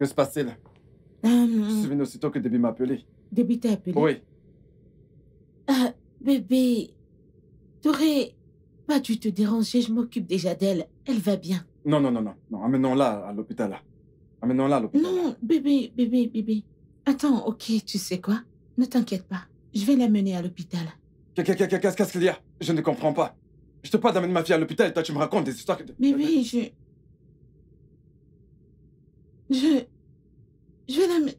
Que se passe-t-il? Je suis venu aussitôt que Debbie m'a appelé. Debbie t'a appelé? Oui. Bébé, t'aurais pas dû te déranger, je m'occupe déjà d'elle. Elle va bien. Non, non, non, non. Non, amenons-la à l'hôpital. Amenons-la à l'hôpital. Non, bébé. Attends, ok, tu sais quoi? Ne t'inquiète pas. Je vais l'amener à l'hôpital. Qu'est-ce qu'il y a? Je ne comprends pas. Je te parle d'amener ma fille à l'hôpital et toi tu me racontes des histoires que... Bébé, je vais l'amener...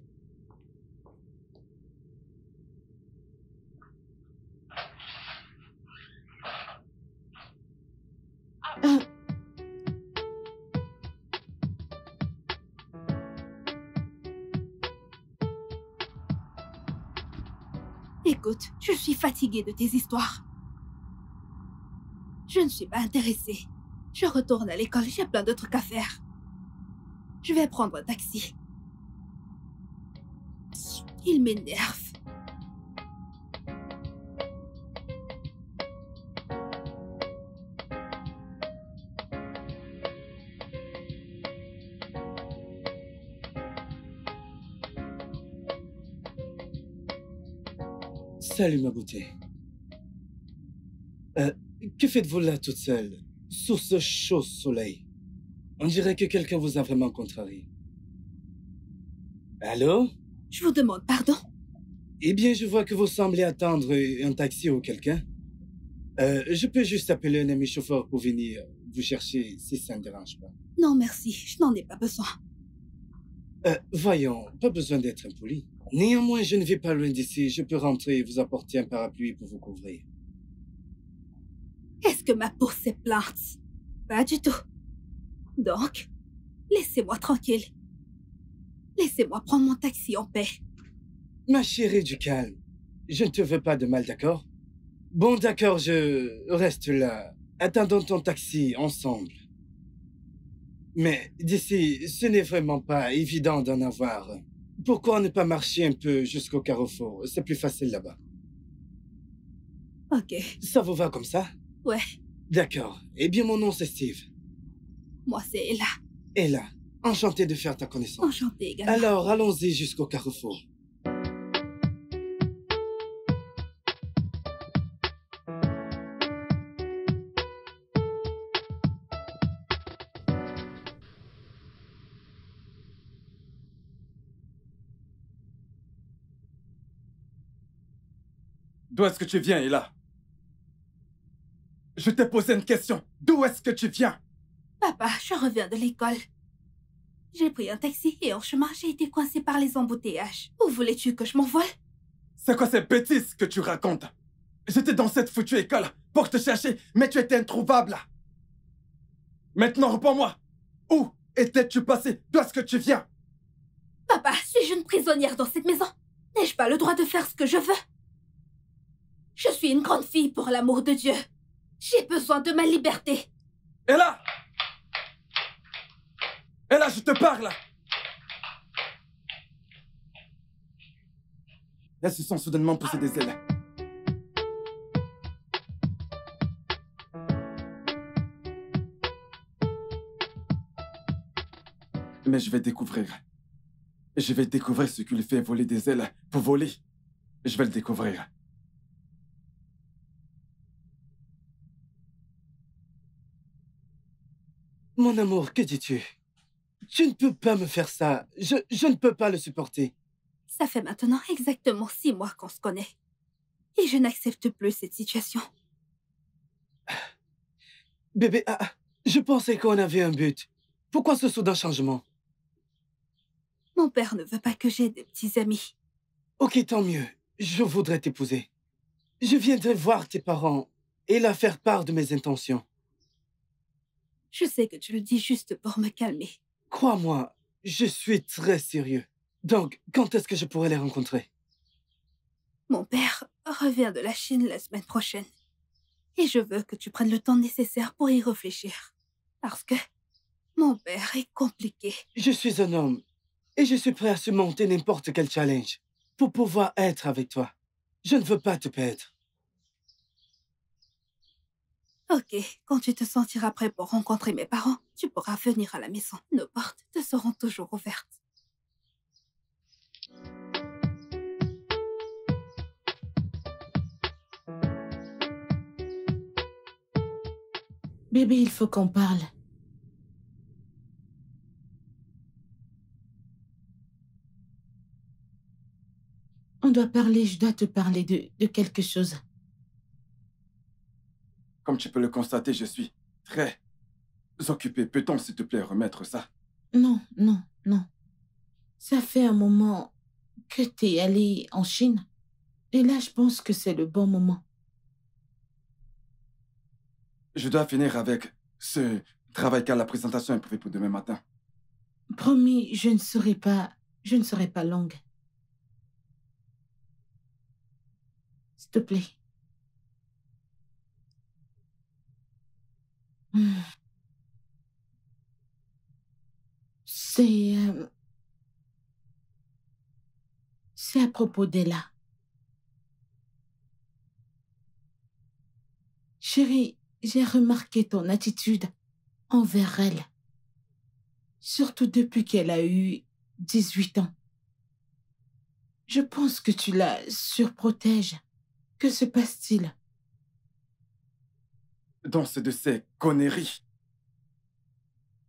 Écoute, je suis fatiguée de tes histoires. Je ne suis pas intéressée. Je retourne à l'école, j'ai plein de trucs à faire. Je vais prendre un taxi. Il m'énerve. Salut ma beauté. Que faites-vous là toute seule, sous ce chaud soleil? On dirait que quelqu'un vous a vraiment contrarié. Allô? Je vous demande pardon. Eh bien, je vois que vous semblez attendre un taxi ou quelqu'un. Je peux juste appeler un ami chauffeur pour venir vous chercher si ça ne dérange pas. Non, merci, je n'en ai pas besoin. Voyons, pas besoin d'être impoli. Néanmoins, je ne vais pas loin d'ici. Je peux rentrer et vous apporter un parapluie pour vous couvrir. Est-ce que ma peau s'est plainte? Pas du tout. Donc, laissez-moi tranquille. Laissez-moi prendre mon taxi en paix. Ma chérie, du calme. Je ne te veux pas de mal, d'accord? Bon, d'accord, je reste là. Attendons ton taxi ensemble. Mais d'ici, ce n'est vraiment pas évident d'en avoir. Pourquoi ne pas marcher un peu jusqu'au carrefour? C'est plus facile là-bas. Ok. Ça vous va comme ça? Ouais. D'accord. Eh bien, mon nom, c'est Steve. Moi, c'est Ella. Ella, enchanté de faire ta connaissance. Enchantée également. Alors, allons-y jusqu'au carrefour. D'où est-ce que tu viens, Ella? Je t'ai posé une question. D'où est-ce que tu viens? Papa, je reviens de l'école. J'ai pris un taxi et en chemin, j'ai été coincée par les embouteillages. Où voulais-tu que je m'envole? C'est quoi ces bêtises que tu racontes? J'étais dans cette foutue école pour te chercher, mais tu étais introuvable. Maintenant, réponds-moi. Où étais-tu passé? D'où est-ce que tu viens? Papa, suis-je une prisonnière dans cette maison? N'ai-je pas le droit de faire ce que je veux? Je suis une grande fille, pour l'amour de Dieu. J'ai besoin de ma liberté. Ella! Ella, je te parle! Elles se sont soudainement poussées des ailes. Mais je vais découvrir. Je vais découvrir ce qui lui fait voler des ailes pour voler. Je vais le découvrir. Mon amour, que dis-tu? Tu ne peux pas me faire ça. Je ne peux pas le supporter. Ça fait maintenant exactement 6 mois qu'on se connaît. Et je n'accepte plus cette situation. Bébé, je pensais qu'on avait un but. Pourquoi ce soudain changement? Mon père ne veut pas que j'aie de petits amis. Ok, tant mieux. Je voudrais t'épouser. Je viendrai voir tes parents et leur faire part de mes intentions. Je sais que tu le dis juste pour me calmer. Crois-moi, je suis très sérieux. Donc, quand est-ce que je pourrais les rencontrer? Mon père revient de la Chine la semaine prochaine. Et je veux que tu prennes le temps nécessaire pour y réfléchir. Parce que mon père est compliqué. Je suis un homme et je suis prêt à surmonter n'importe quel challenge pour pouvoir être avec toi. Je ne veux pas te perdre. Ok, quand tu te sentiras prêt pour rencontrer mes parents, tu pourras venir à la maison. Nos portes te seront toujours ouvertes. Bébé, il faut qu'on parle. On doit parler, je dois te parler de quelque chose. Comme tu peux le constater, je suis très occupé. Peut-on, s'il te plaît, remettre ça? Non, non, non. Ça fait un moment que t'es allé en Chine. Et là, je pense que c'est le bon moment. Je dois finir avec ce travail car la présentation est prévue pour demain matin. Promis, je ne serai pas longue. S'il te plaît. Hmm. C'est à propos d'Ella. Chérie, j'ai remarqué ton attitude envers elle. Surtout depuis qu'elle a eu 18 ans. Je pense que tu la surprotèges. Que se passe-t-il? Dans ce de ces conneries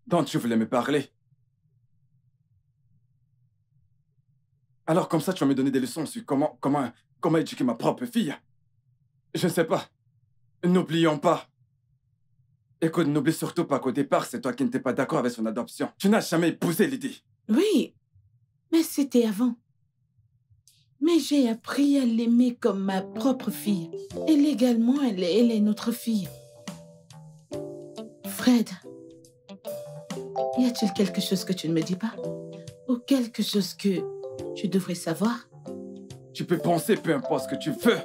dont tu voulais me parler. Alors comme ça, tu vas me donner des leçons sur comment éduquer ma propre fille. Je ne sais pas. N'oublions pas. Écoute, n'oublie surtout pas qu'au départ, c'est toi qui n'étais pas d'accord avec son adoption. Tu n'as jamais épousé l'idée. Oui, mais c'était avant. Mais j'ai appris à l'aimer comme ma propre fille. Et légalement, elle est notre fille. Fred, y a-t-il quelque chose que tu ne me dis pas? Ou quelque chose que je devrais savoir? Tu peux penser peu importe ce que tu veux.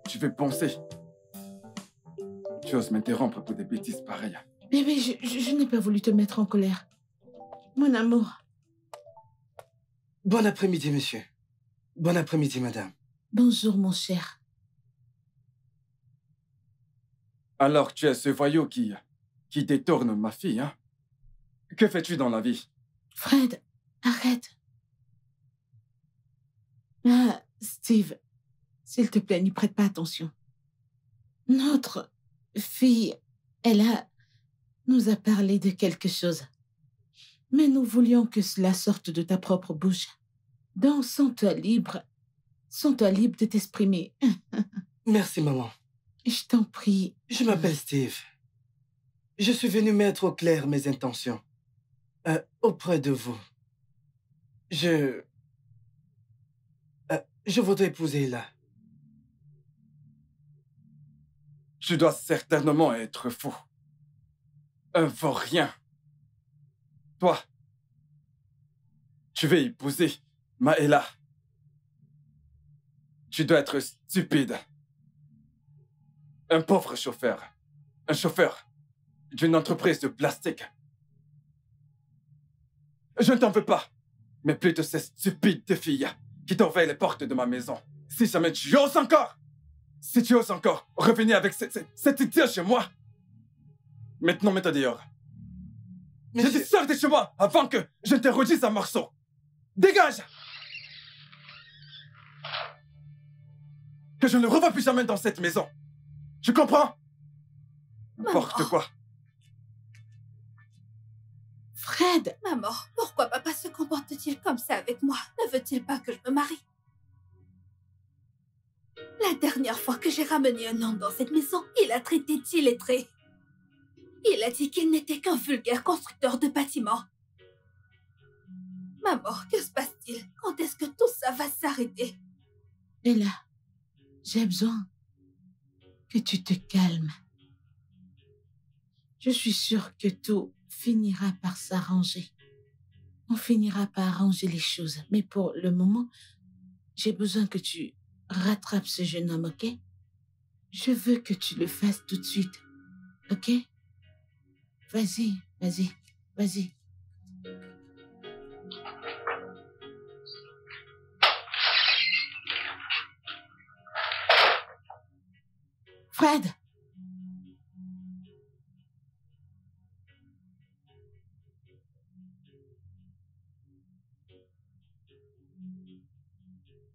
Tu veux penser. Tu oses m'interrompre pour des bêtises pareilles. Bébé, je n'ai pas voulu te mettre en colère. Mon amour. Bon après-midi, monsieur. Bon après-midi, madame. Bonjour, mon cher. Alors tu es ce voyou qui détourne ma fille, hein? Que fais-tu dans la vie? Fred, arrête. Ah, Steve, s'il te plaît, n'y prête pas attention. Notre fille, nous a parlé de quelque chose. Mais nous voulions que cela sorte de ta propre bouche. Donc, sens-toi libre de t'exprimer. Merci, maman. Je t'en prie. Je m'appelle Steve. Je suis venu mettre au clair mes intentions. Auprès de vous. Je voudrais épouser là. Tu dois certainement être fou. Un vaurien. Toi, tu veux épouser Maëla. Tu dois être stupide. Un pauvre chauffeur. Un chauffeur d'une entreprise de plastique. Je ne t'en veux pas, mais plutôt ces stupides filles qui t'envahissent les portes de ma maison. Si jamais tu oses encore, revenir avec cette idée chez moi. Maintenant, mets-toi dehors. Mais Je dis sors de chez moi avant que je ne te redise un morceau. Dégage! Que je ne revois plus jamais dans cette maison. Tu comprends? N'importe quoi. Fred! Maman, pourquoi papa se comporte-t-il comme ça avec moi? Ne veut-il pas que je me marie? La dernière fois que j'ai ramené un homme dans cette maison, il a traité d'illettré. Il a dit qu'il n'était qu'un vulgaire constructeur de bâtiments. Maman, que se passe-t-il? Quand est-ce que tout ça va s'arrêter? Ella, j'ai besoin que tu te calmes. Je suis sûre que tout finira par s'arranger. On finira par arranger les choses. Mais pour le moment, j'ai besoin que tu rattrapes ce jeune homme, ok? Je veux que tu le fasses tout de suite, ok? Vas-y, vas-y, vas-y. Fred!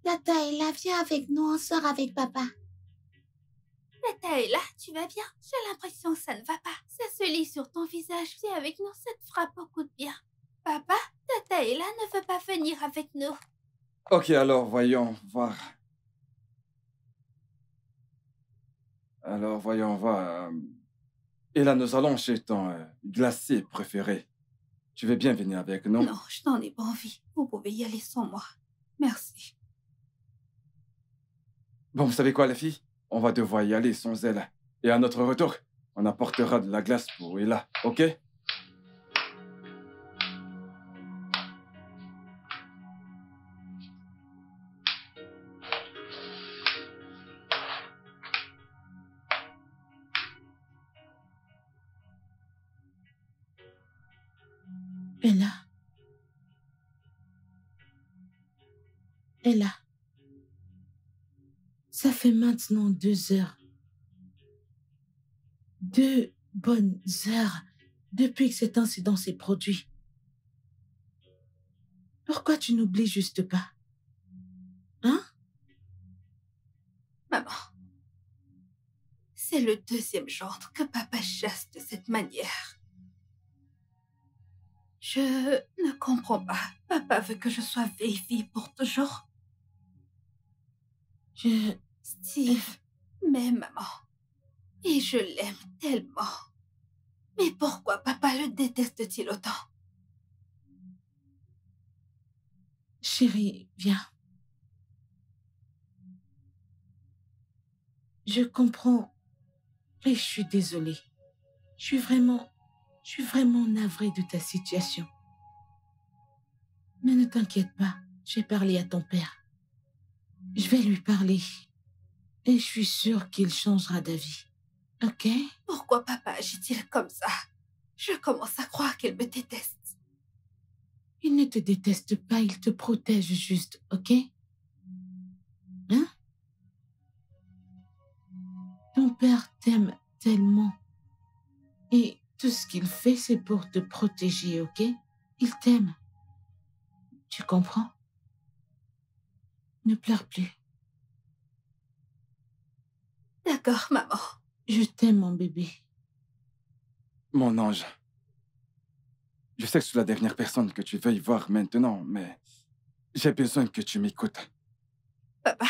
Tata Ella, viens avec nous, on sort avec papa. Tata est là, tu vas bien? J'ai l'impression que ça ne va pas. Ça se lit sur ton visage. Viens avec nous, ça te fera beaucoup de bien. Papa, Tata est là, ne veut pas venir avec nous. Ok, alors voyons voir. Alors voyons voir. Et là, nous allons chez ton glacier préféré. Tu veux bien venir avec nous? Non, je n'en ai pas envie. Vous pouvez y aller sans moi. Merci. Bon, vous savez quoi, les filles? On va devoir y aller sans elle. Et à notre retour, on apportera de la glace pour Ella, ok? Ella. Ella. Ça fait maintenant 2 heures. 2 bonnes heures depuis que cet incident s'est produit. Pourquoi tu n'oublies juste pas? Hein? Maman, c'est le 2e gendre que papa chasse de cette manière. Je ne comprends pas. Papa veut que je sois vieille fille pour toujours. Steve m'aime, maman. Et je l'aime tellement. Mais pourquoi papa le déteste-t-il autant? Chérie, viens. Je comprends et je suis désolée. Je suis vraiment navrée de ta situation. Mais ne t'inquiète pas, j'ai parlé à ton père. Je vais lui parler. Et je suis sûre qu'il changera d'avis. Ok? Pourquoi papa agit-il comme ça? Je commence à croire qu'il me déteste. Il ne te déteste pas, il te protège juste, ok? Hein? Ton père t'aime tellement. Et tout ce qu'il fait, c'est pour te protéger, ok? Il t'aime. Tu comprends? Ne pleure plus. D'accord, maman. Je t'aime, mon bébé. Mon ange. Je sais que je suis la dernière personne que tu veuilles voir maintenant, mais j'ai besoin que tu m'écoutes. Papa,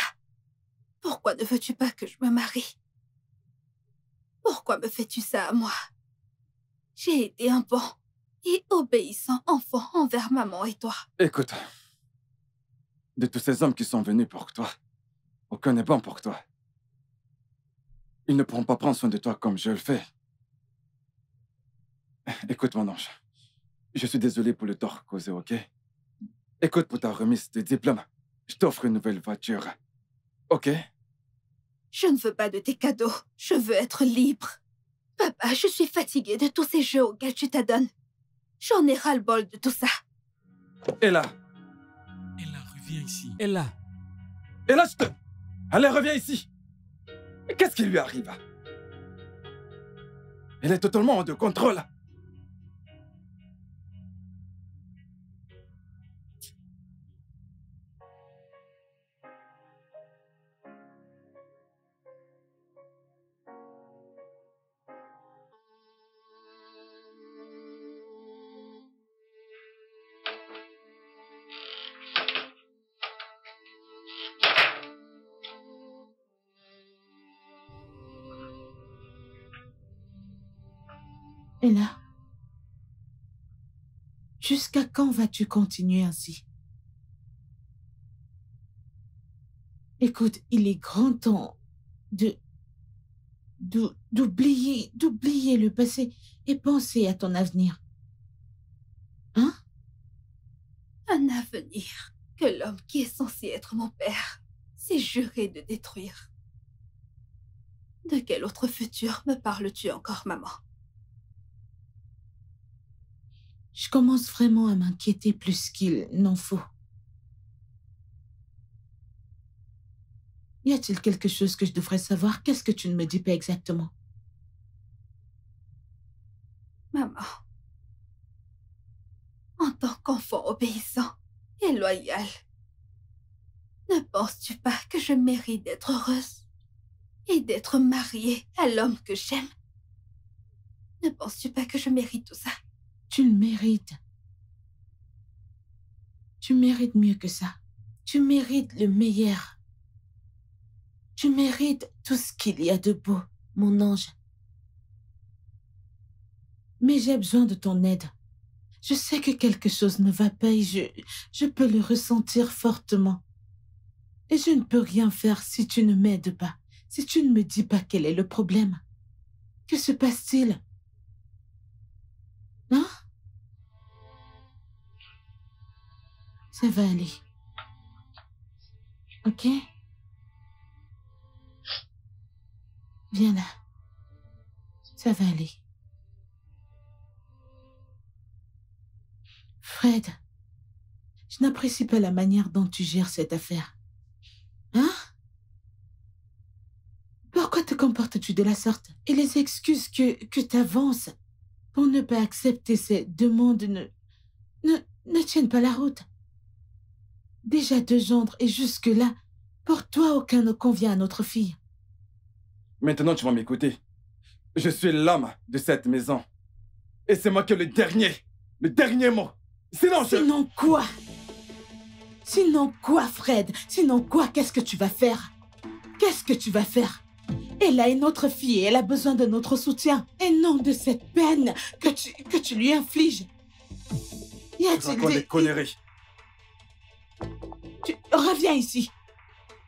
pourquoi ne veux-tu pas que je me marie? Pourquoi me fais-tu ça à moi? J'ai été un bon et obéissant enfant envers maman et toi. Écoute, de tous ces hommes qui sont venus pour toi, aucun n'est bon pour toi. Ils ne pourront pas prendre soin de toi comme je le fais. Écoute, mon ange, je suis désolé pour le tort causé, ok? Écoute, pour ta remise de diplôme, je t'offre une nouvelle voiture, ok? Je ne veux pas de tes cadeaux. Je veux être libre. Papa, je suis fatiguée de tous ces jeux auxquels tu t'adonnes. J'en ai ras-le-bol de tout ça. Ella! Ella, reviens ici. Ella! Ella, je te... Allez, reviens ici! Qu'est-ce qui lui arrive? Elle est totalement hors de contrôle. Ella, jusqu'à quand vas-tu continuer ainsi? Écoute, il est grand temps d'oublier le passé et penser à ton avenir. Hein? Un avenir que l'homme qui est censé être mon père s'est juré de détruire. De quel autre futur me parles-tu encore, maman? Je commence vraiment à m'inquiéter plus qu'il n'en faut. Y a-t-il quelque chose que je devrais savoir? Qu'est-ce que tu ne me dis pas exactement? Maman, en tant qu'enfant obéissant et loyal, ne penses-tu pas que je mérite d'être heureuse et d'être mariée à l'homme que j'aime. Ne penses-tu pas que je mérite tout ça? Tu le mérites. Tu mérites mieux que ça. Tu mérites le meilleur. Tu mérites tout ce qu'il y a de beau, mon ange. Mais j'ai besoin de ton aide. Je sais que quelque chose ne va pas et je peux le ressentir fortement. Et je ne peux rien faire si tu ne m'aides pas, si tu ne me dis pas quel est le problème. Que se passe-t-il? Hein? Ça va aller. Ok? Viens là. Ça va aller. Fred, je n'apprécie pas la manière dont tu gères cette affaire. Hein? Pourquoi te comportes-tu de la sorte? Et les excuses que tu avances pour ne pas accepter ces demandes ne tiennent pas la route. Déjà 2 gendres et jusque-là, pour toi, aucun ne convient à notre fille. Maintenant, tu vas m'écouter. Je suis l'homme de cette maison. Et c'est moi qui ai le dernier mot. Sinon quoi? Sinon quoi, Fred? Sinon quoi? Qu'est-ce que tu vas faire? Qu'est-ce que tu vas faire? Elle est notre fille et elle a besoin de notre soutien. Et non de cette peine que tu lui infliges. Tu racontes des conneries. Reviens ici.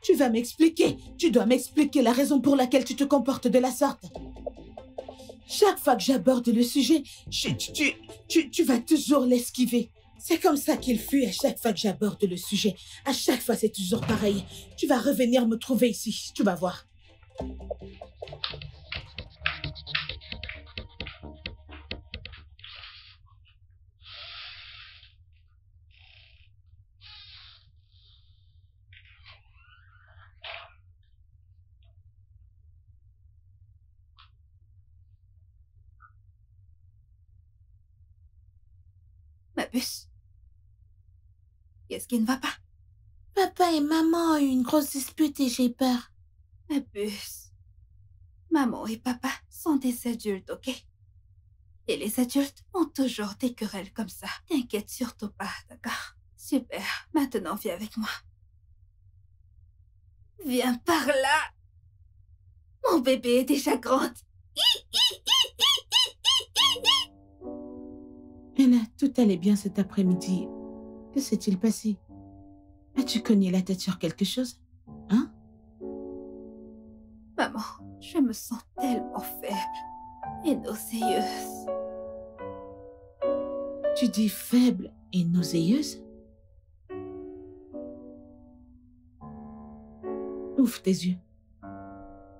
Tu vas m'expliquer. Tu dois m'expliquer la raison pour laquelle tu te comportes de la sorte. Chaque fois que j'aborde le sujet, tu vas toujours l'esquiver. C'est comme ça qu'il fuit à chaque fois que j'aborde le sujet. À chaque fois, c'est toujours pareil. Tu vas revenir me trouver ici. Tu vas voir. Ma puce. Qu'est-ce qui ne va pas? Papa et maman ont eu une grosse dispute et j'ai peur. Ma puce. Maman et papa sont des adultes, ok? Et les adultes ont toujours des querelles comme ça. T'inquiète surtout pas, d'accord? Super. Maintenant, viens avec moi. Viens par là. Mon bébé est déjà grande. Anna, tout allait bien cet après-midi. Que s'est-il passé? As-tu cogné la tête sur quelque chose? Hein? Maman, je me sens tellement faible et nauséeuse. Tu dis faible et nauséeuse? Ouvre tes yeux.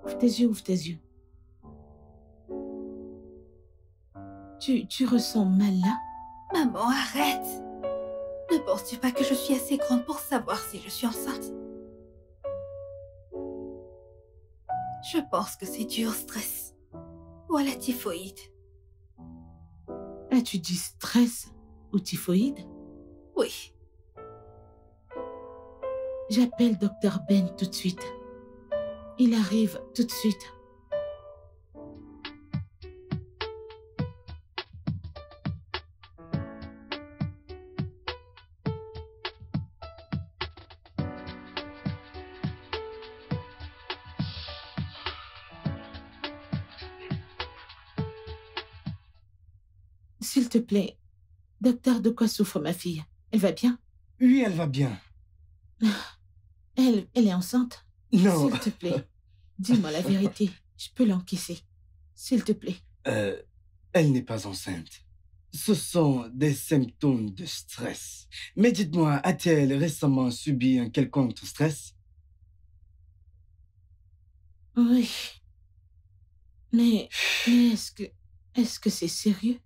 Ouvre tes yeux, ouvre tes yeux. Tu ressens mal là? Maman, arrête! Ne penses-tu pas que je suis assez grande pour savoir si je suis enceinte? Je pense que c'est dû au stress ou à la typhoïde. As-tu dit stress ou typhoïde? Oui. J'appelle Dr Ben tout de suite. Il arrive tout de suite. S'il te plaît, docteur, de quoi souffre ma fille? Elle va bien? Oui, elle va bien. Elle est enceinte? Non. S'il te plaît, dis-moi la vérité. Je peux l'encaisser. S'il te plaît. Elle n'est pas enceinte. Ce sont des symptômes de stress. Mais dites-moi, a-t-elle récemment subi un quelconque stress? Oui. Mais est-ce que c'est sérieux?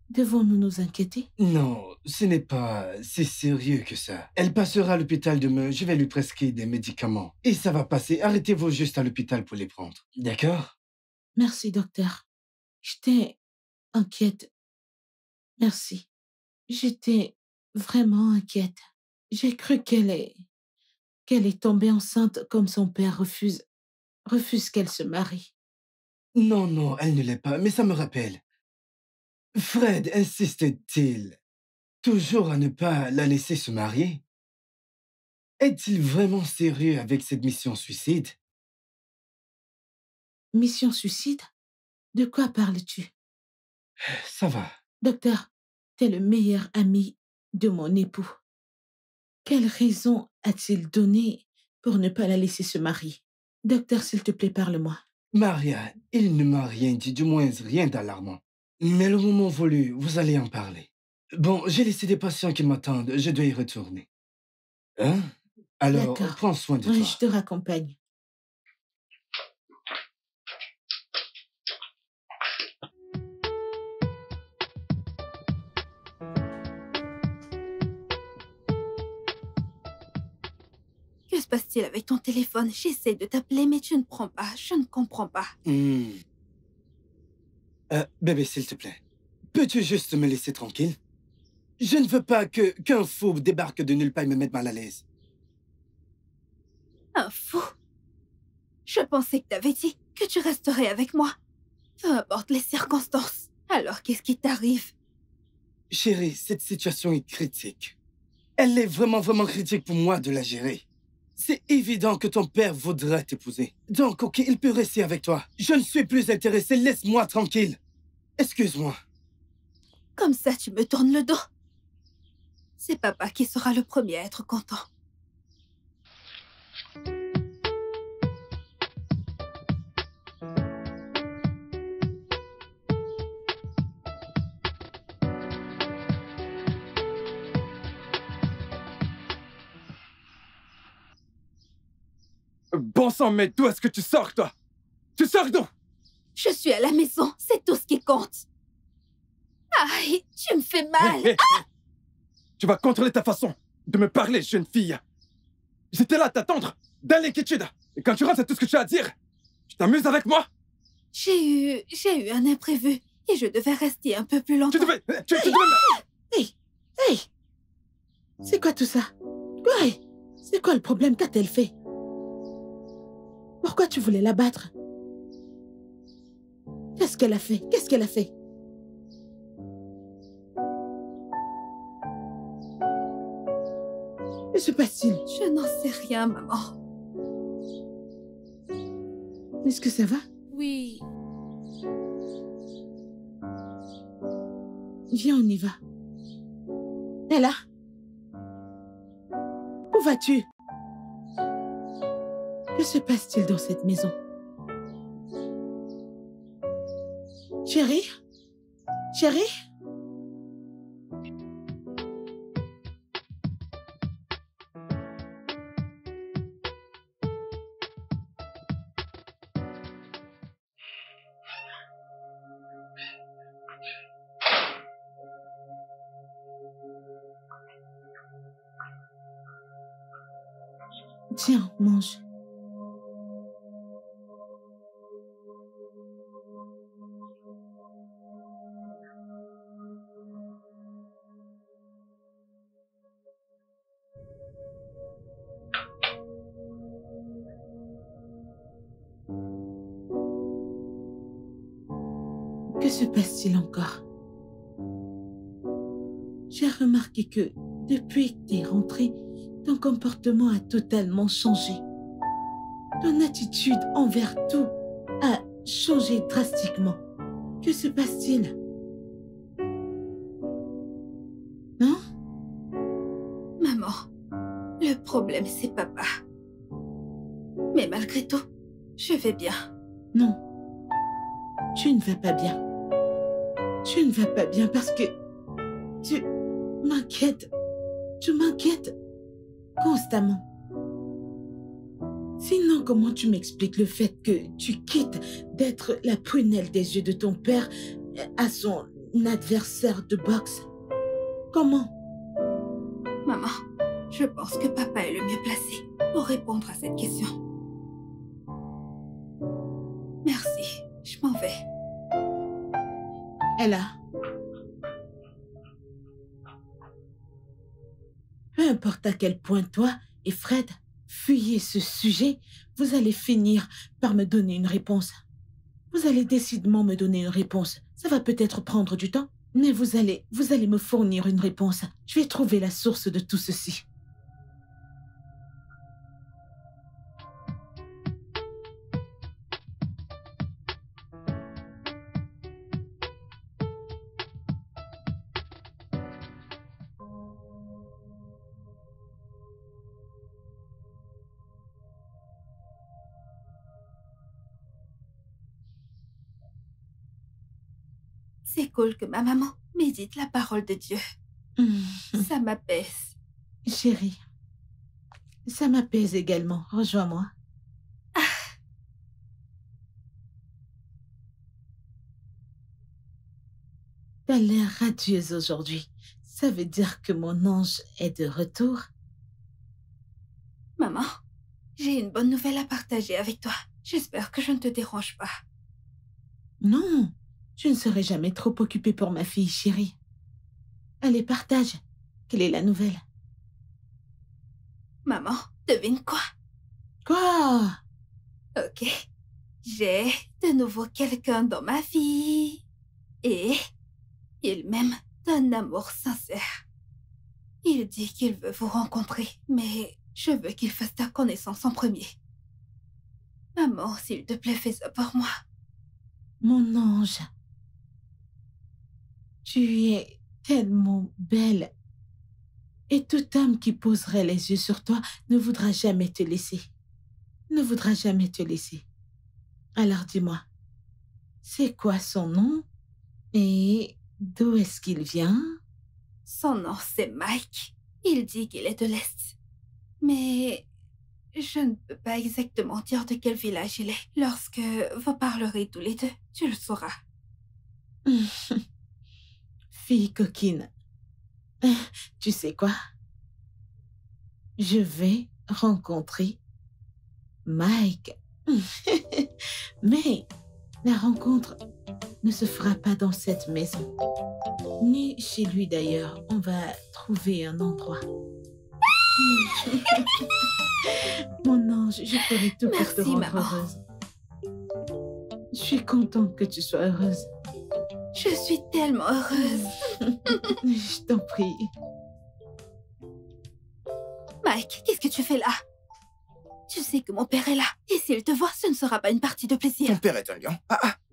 Devons-nous nous inquiéter? Non, ce n'est pas si sérieux que ça. Elle passera à l'hôpital demain, je vais lui prescrire des médicaments. Et ça va passer, arrêtez-vous juste à l'hôpital pour les prendre. D'accord? Merci, docteur. J'étais inquiète. Merci. J'étais vraiment inquiète. J'ai cru qu'elle est tombée enceinte comme son père refuse. refuse qu'elle se marie. Non, non, elle ne l'est pas, mais ça me rappelle. Fred insiste-t-il toujours à ne pas la laisser se marier? Est-il vraiment sérieux avec cette mission suicide? Mission suicide? De quoi parles-tu? Ça va. Docteur, t'es le meilleur ami de mon époux. Quelle raison a-t-il donné pour ne pas la laisser se marier? Docteur, s'il te plaît, parle-moi. Maria, il ne m'a rien dit, du moins rien d'alarmant. Mais le moment voulu, vous allez en parler. Bon, j'ai laissé des patients qui m'attendent, je dois y retourner. Hein? Alors, D'accord. prends soin de Oui, toi. je te raccompagne. Que se passe-t-il avec ton téléphone? J'essaie de t'appeler, mais tu ne prends pas. Je ne comprends pas. Bébé, s'il te plaît, peux-tu juste me laisser tranquille? Je ne veux pas qu'un fou débarque de nulle part et me mette mal à l'aise. Un fou? Je pensais que t'avais dit que tu resterais avec moi. Peu importe les circonstances. Alors, qu'est-ce qui t'arrive? Chérie, cette situation est critique. Elle est vraiment, vraiment critique pour moi de la gérer. C'est évident que ton père voudra t'épouser. Donc, ok, il peut rester avec toi. Je ne suis plus intéressé, laisse-moi tranquille. Excuse-moi. Comme ça, tu me tournes le dos. C'est papa qui sera le premier à être content. Bon sang, mais d'où est-ce que tu sors, toi? Tu sors d'où? Je suis à la maison, c'est tout ce qui compte. Aïe, tu me fais mal. Hé, hé, hé. Tu vas contrôler ta façon de me parler, jeune fille. J'étais là à t'attendre, dans l'inquiétude. Et quand tu rentres, c'est tout ce que tu as à dire. Tu t'amuses avec moi? J'ai eu un imprévu et je devais rester un peu plus longtemps. Tu devais... Hey! Hey! C'est quoi tout ça? Ouais! C'est quoi le problème? Qu'a-t-elle fait? Pourquoi tu voulais la battre? Qu'est-ce qu'elle a fait? Qu'est-ce qu'elle a fait? Que se passe-t-il? Je n'en sais rien, maman. Est-ce que ça va? Oui. Viens, on y va. Ella? Où vas-tu? Que se passe-t-il dans cette maison? Chérie? Chérie? Tiens, mange. Que se passe-t-il encore? J'ai remarqué que depuis que tu es rentrée, ton comportement a totalement changé. Ton attitude envers tout a changé drastiquement. Que se passe-t-il? Non? Maman, le problème c'est papa. Mais malgré tout, je vais bien. Non. Tu ne vas pas bien. Tu ne vas pas bien parce que tu m'inquiètes. Tu m'inquiètes constamment. Sinon, comment tu m'expliques le fait que tu quittes d'être la prunelle des yeux de ton père à son adversaire de boxe? Comment? Maman, je pense que papa est le mieux placé pour répondre à cette question. Merci, je m'en vais. Ella. Peu importe à quel point toi et Fred fuyez ce sujet, vous allez finir par me donner une réponse. Vous allez décidément me donner une réponse. Ça va peut-être prendre du temps, mais vous allez me fournir une réponse. Je vais trouver la source de tout ceci. C'est cool que ma maman médite la parole de Dieu. Ça m'apaise. Chérie, ça m'apaise également. Rejoins-moi. T'as l'air radieuse aujourd'hui. Ça veut dire que mon ange est de retour? Maman, j'ai une bonne nouvelle à partager avec toi. J'espère que je ne te dérange pas. Non, je ne serai jamais trop occupée pour ma fille chérie. Allez, partage. Quelle est la nouvelle? Maman, devine quoi? Quoi? Ok. J'ai de nouveau quelqu'un dans ma vie. Et il m'aime d'un amour sincère. Il dit qu'il veut vous rencontrer, mais je veux qu'il fasse ta connaissance en premier. Maman, s'il te plaît, fais ça pour moi. Mon ange, tu es tellement belle. Et toute âme qui poserait les yeux sur toi ne voudra jamais te laisser. Ne voudra jamais te laisser. Alors dis-moi, c'est quoi son nom? Et d'où est-ce qu'il vient? Son nom, c'est Mike. Il dit qu'il est de l'Est. Mais je ne peux pas exactement dire de quel village il est. Lorsque vous parlerez tous les deux, tu le sauras. Fille coquine, tu sais quoi? Je vais rencontrer Mike. Mais la rencontre ne se fera pas dans cette maison. Ni chez lui d'ailleurs. On va trouver un endroit. Mon ange, je ferai tout pour te rendre maman. heureuse. Je suis contente que tu sois heureuse. Je suis tellement heureuse. Je t'en prie. Mike, qu'est-ce que tu fais là? Tu sais que mon père est là. Et s'il te voit, ce ne sera pas une partie de plaisir. Ton père est un lion.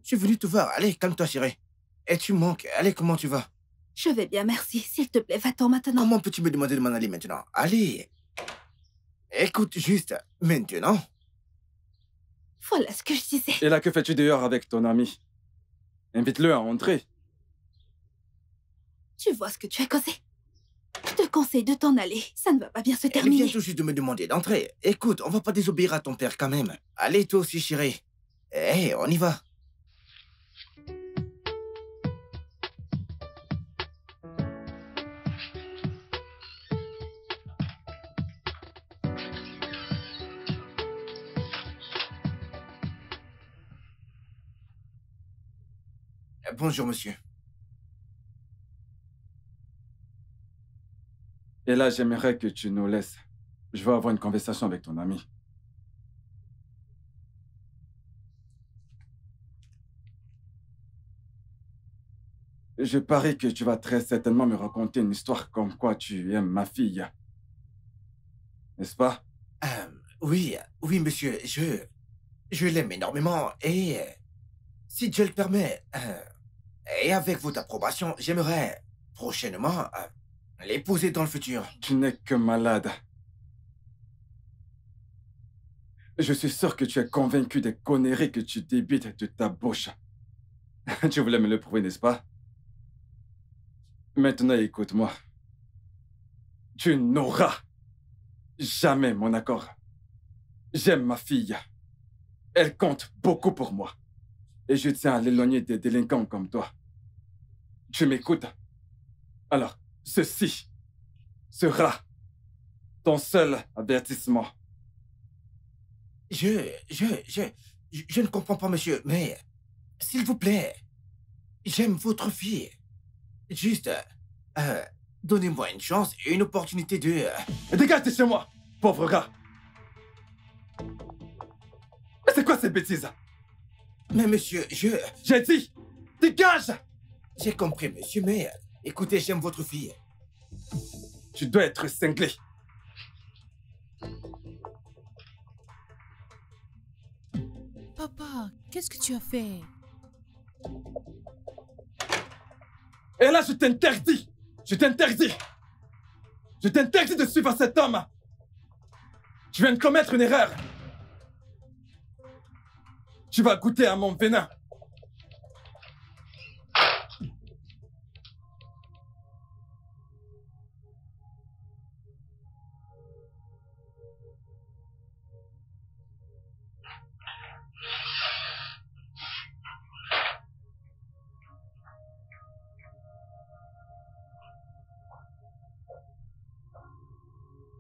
Je suis venu te voir. Allez, calme-toi, chérie. Et tu manques. Allez, comment tu vas? Je vais bien, merci. S'il te plaît, va-t'en maintenant. Comment peux-tu me demander de m'en aller maintenant? Allez. Écoute juste, maintenant. Voilà ce que je disais. Et là, que fais-tu dehors avec ton ami? Invite-le à entrer. Tu vois ce que tu as causé? Je te conseille de t'en aller. Ça ne va pas bien se Elle terminer. vient tout juste de me demander d'entrer. Écoute, on va pas désobéir à ton père quand même. Allez, toi aussi, chérie. Hé, on y va. Bonjour, monsieur. Et là, j'aimerais que tu nous laisses. Je veux avoir une conversation avec ton ami. Je parie que tu vas très certainement me raconter une histoire comme quoi tu aimes ma fille. N'est-ce pas? Oui, monsieur, je l'aime énormément et si Dieu le permet, et avec votre approbation, j'aimerais prochainement l'épouser dans le futur. Tu n'es que malade. Je suis sûr que tu es convaincu des conneries que tu débites de ta bouche. Tu voulais me le prouver, n'est-ce pas? Maintenant, écoute-moi. Tu n'auras jamais mon accord. J'aime ma fille. Elle compte beaucoup pour moi. Et je tiens à l'éloigner des délinquants comme toi. Tu m'écoutes? Alors, ceci sera ton seul avertissement. Je ne comprends pas, monsieur, mais s'il vous plaît, j'aime votre fille. Juste, donnez-moi une chance et une opportunité de... Dégage de chez moi, pauvre rat! quoi ces bêtises? Mais monsieur, J'ai dit, dégage! j'ai compris, monsieur, mais écoutez, j'aime votre fille. Tu dois être cinglé. Papa, qu'est-ce que tu as fait? Et là, je t'interdis! Je t'interdis! Je t'interdis de suivre cet homme! Tu viens de commettre une erreur! Tu vas goûter à mon venin!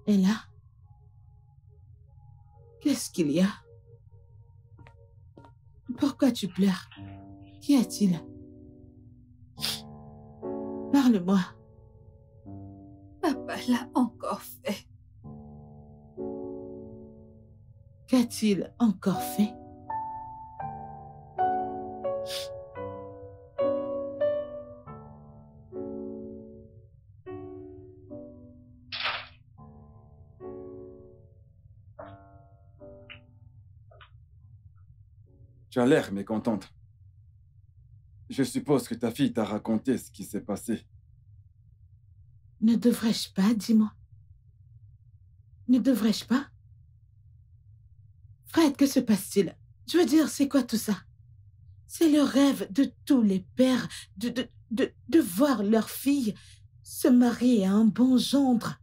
Et là, qu'est-ce qu'il y a? Pourquoi tu pleures? Qu'y a-t-il? Parle-moi. Papa l'a encore fait. Qu'a-t-il encore fait? Tu as l'air mécontente. Je suppose que ta fille t'a raconté ce qui s'est passé. Ne devrais-je pas, dis-moi? Ne devrais-je pas? Fred, que se passe-t-il? Je veux dire, c'est quoi tout ça? C'est le rêve de tous les pères de voir leur fille se marier à un bon gendre.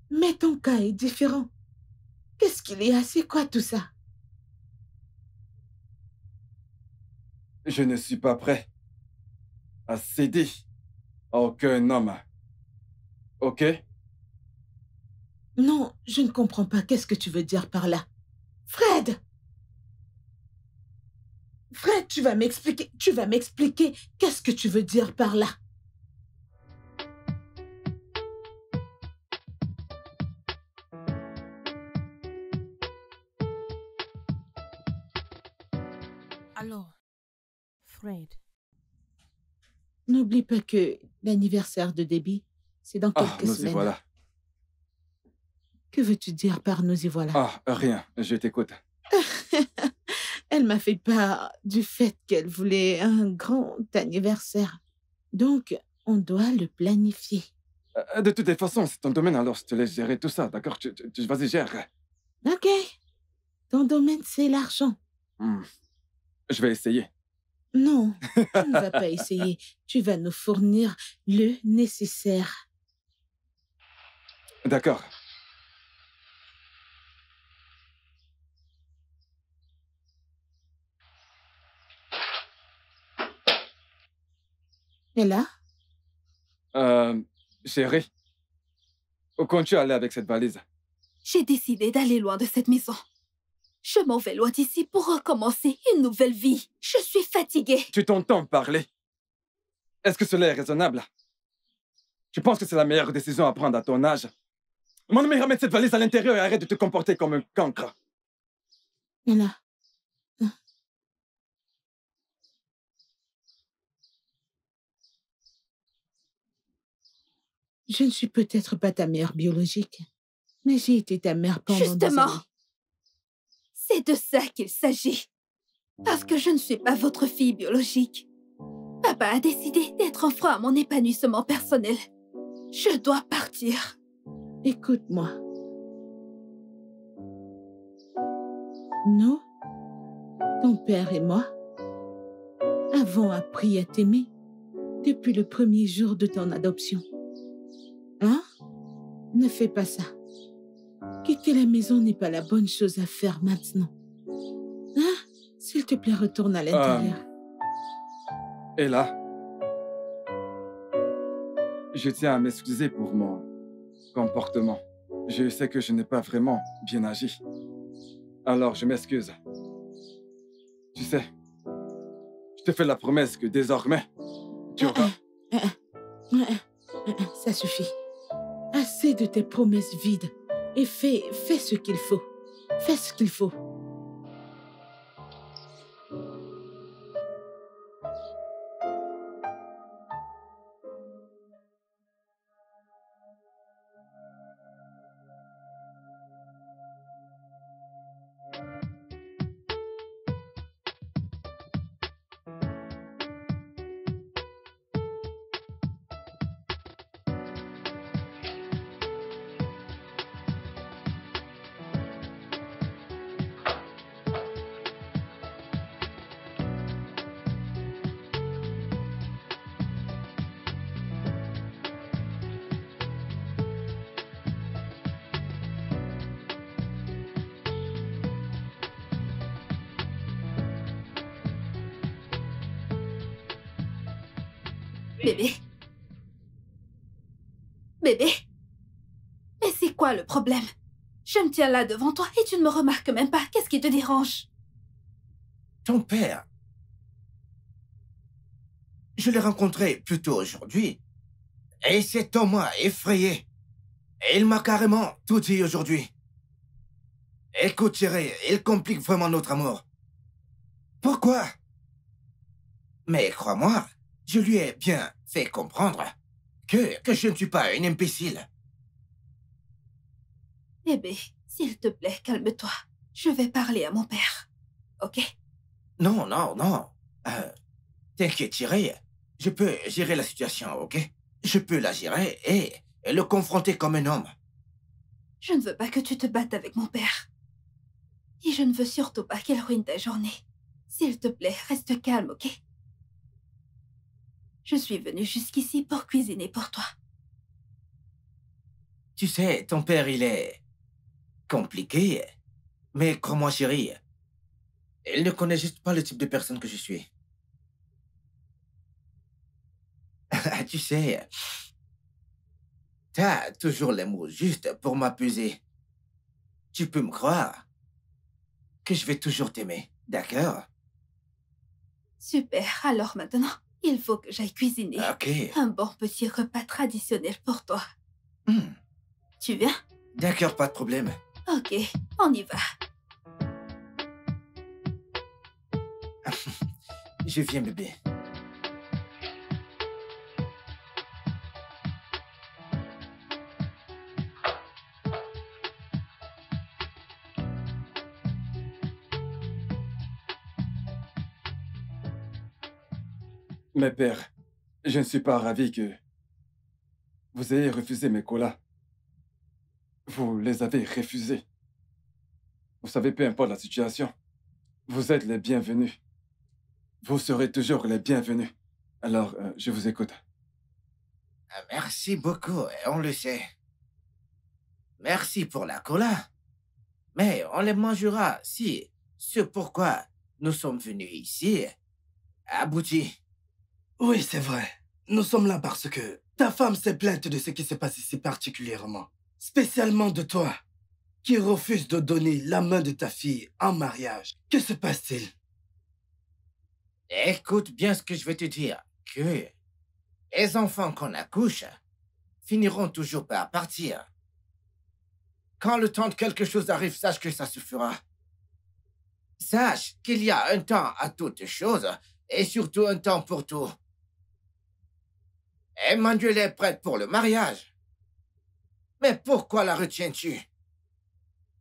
Mais ton cas est différent. Qu'est-ce qu'il y a? C'est quoi tout ça? Je ne suis pas prêt à céder à aucun homme. Ok? Non, je ne comprends pas. Qu'est-ce que tu veux dire par là? Fred! Fred, tu vas m'expliquer. Qu'est-ce que tu veux dire par là? Alors, Fred, N'oublie pas que l'anniversaire de Debbie, c'est dans Ah, quelques nous y semaines. voilà. Que veux-tu dire par nous y voilà? Ah, rien, je t'écoute. Elle m'a fait part du fait qu'elle voulait un grand anniversaire. Donc, on doit le planifier. De toutes les façons, c'est ton domaine, alors je te laisse gérer tout ça, d'accord? Vas-y, gère. Ok. Ton domaine, c'est l'argent. Je vais essayer. Non, tu ne vas pas essayer. Tu vas nous fournir le nécessaire. D'accord. Et là? Chérie, où comptes-tu aller avec cette valise? J'ai décidé d'aller loin de cette maison. Je m'en vais loin d'ici pour recommencer une nouvelle vie. Je suis fatiguée. Tu t'entends parler? Est-ce que cela est raisonnable? Tu penses que c'est la meilleure décision à prendre à ton âge? Mon ami, ramène cette valise à l'intérieur et arrête de te comporter comme un cancre. Et là? Je ne suis peut-être pas ta mère biologique, mais j'ai été ta mère pendant des Justement, années. c'est de ça qu'il s'agit. Parce que je ne suis pas votre fille biologique. Papa a décidé d'être un frein à mon épanouissement personnel. Je dois partir. Écoute-moi. Nous, ton père et moi, avons appris à t'aimer depuis le premier jour de ton adoption. Hein? Ne fais pas ça. Quitter la maison n'est pas la bonne chose à faire maintenant. Hein? S'il te plaît, retourne à l'intérieur. Et là, je tiens à m'excuser pour mon comportement. Je sais que je n'ai pas vraiment bien agi. Alors, je m'excuse. Tu sais, je te fais la promesse que désormais, tu auras... Ça suffit. Assez de tes promesses vides. Et fais ce qu'il faut. Fais ce qu'il faut. Bébé? Bébé? Et c'est quoi le problème? Je me tiens là devant toi et tu ne me remarques même pas. Qu'est-ce qui te dérange? Ton père. Je l'ai rencontré plus tôt aujourd'hui. Et cet homme m'a effrayé. Et il m'a carrément tout dit aujourd'hui. Écoute, chérie, il complique vraiment notre amour. Pourquoi? Mais crois-moi, je lui ai bien fait comprendre que je ne suis pas une imbécile. Bébé, s'il te plaît, calme-toi. Je vais parler à mon père. Ok? Non, non, non. T'inquiète, chérie. Je peux gérer la situation, ok? Je peux la gérer et le confronter comme un homme. Je ne veux pas que tu te battes avec mon père. Et je ne veux surtout pas qu'il ruine ta journée. S'il te plaît, reste calme, ok? Je suis venue jusqu'ici pour cuisiner pour toi. Tu sais, ton père, il est compliqué. Mais crois-moi, chérie, il ne connaît juste pas le type de personne que je suis. Tu sais, t'as toujours les mots justes pour m'apaiser. Tu peux me croire que je vais toujours t'aimer, d'accord? Super, alors maintenant, il faut que j'aille cuisiner. Ok. Un bon petit repas traditionnel pour toi. Hmm. Tu viens? D'accord, pas de problème. Ok, on y va. Je viens, bébé. Mais père, je ne suis pas ravi que vous ayez refusé mes colas. Vous les avez refusés. Vous savez, peu importe la situation, vous êtes les bienvenus. Vous serez toujours les bienvenus. Alors, je vous écoute. Merci beaucoup, on le sait. Merci pour la cola. Mais on les mangera si ce pourquoi nous sommes venus ici aboutit. Oui, c'est vrai. Nous sommes là parce que ta femme s'est plainte de ce qui se passe ici particulièrement. Spécialement de toi, qui refuse de donner la main de ta fille en mariage. Que se passe-t-il? Écoute bien ce que je vais te dire, que les enfants qu'on accouche finiront toujours par partir. Quand le temps de quelque chose arrive, sache que ça se fera. Sache qu'il y a un temps à toute chose et surtout un temps pour tout. Emmanuel est prête pour le mariage. Mais pourquoi la retiens-tu?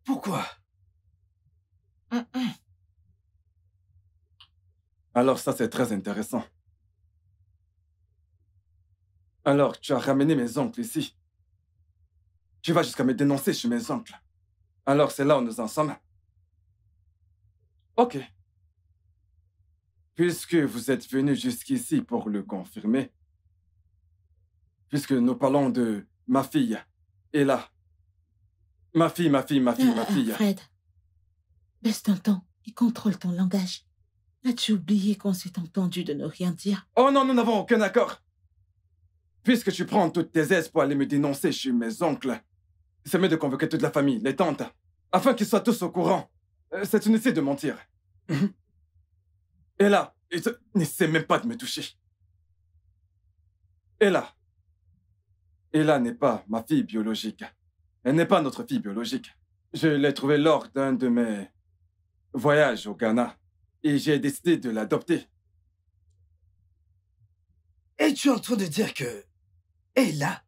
Pourquoi? Alors ça, c'est très intéressant. Alors, tu as ramené mes oncles ici. Tu vas jusqu'à me dénoncer chez mes oncles. Alors, c'est là où nous en sommes. Ok. Puisque vous êtes venu jusqu'ici pour le confirmer, puisque nous parlons de ma fille, et là, ma fille. Fred, baisse ton ton et contrôle ton langage. As-tu oublié qu'on s'est entendu de ne rien dire? Oh non, nous n'avons aucun accord. Puisque tu prends toutes tes aises pour aller me dénoncer chez mes oncles, c'est mieux de convoquer toute la famille, les tantes, afin qu'ils soient tous au courant. C'est une essai de mentir. Et là, n'essaie même pas de me toucher. Et là n'est pas ma fille biologique. Elle n'est pas notre fille biologique. Je l'ai trouvée lors d'un de mes voyages au Ghana et j'ai décidé de l'adopter. Es-tu en train de dire que Ella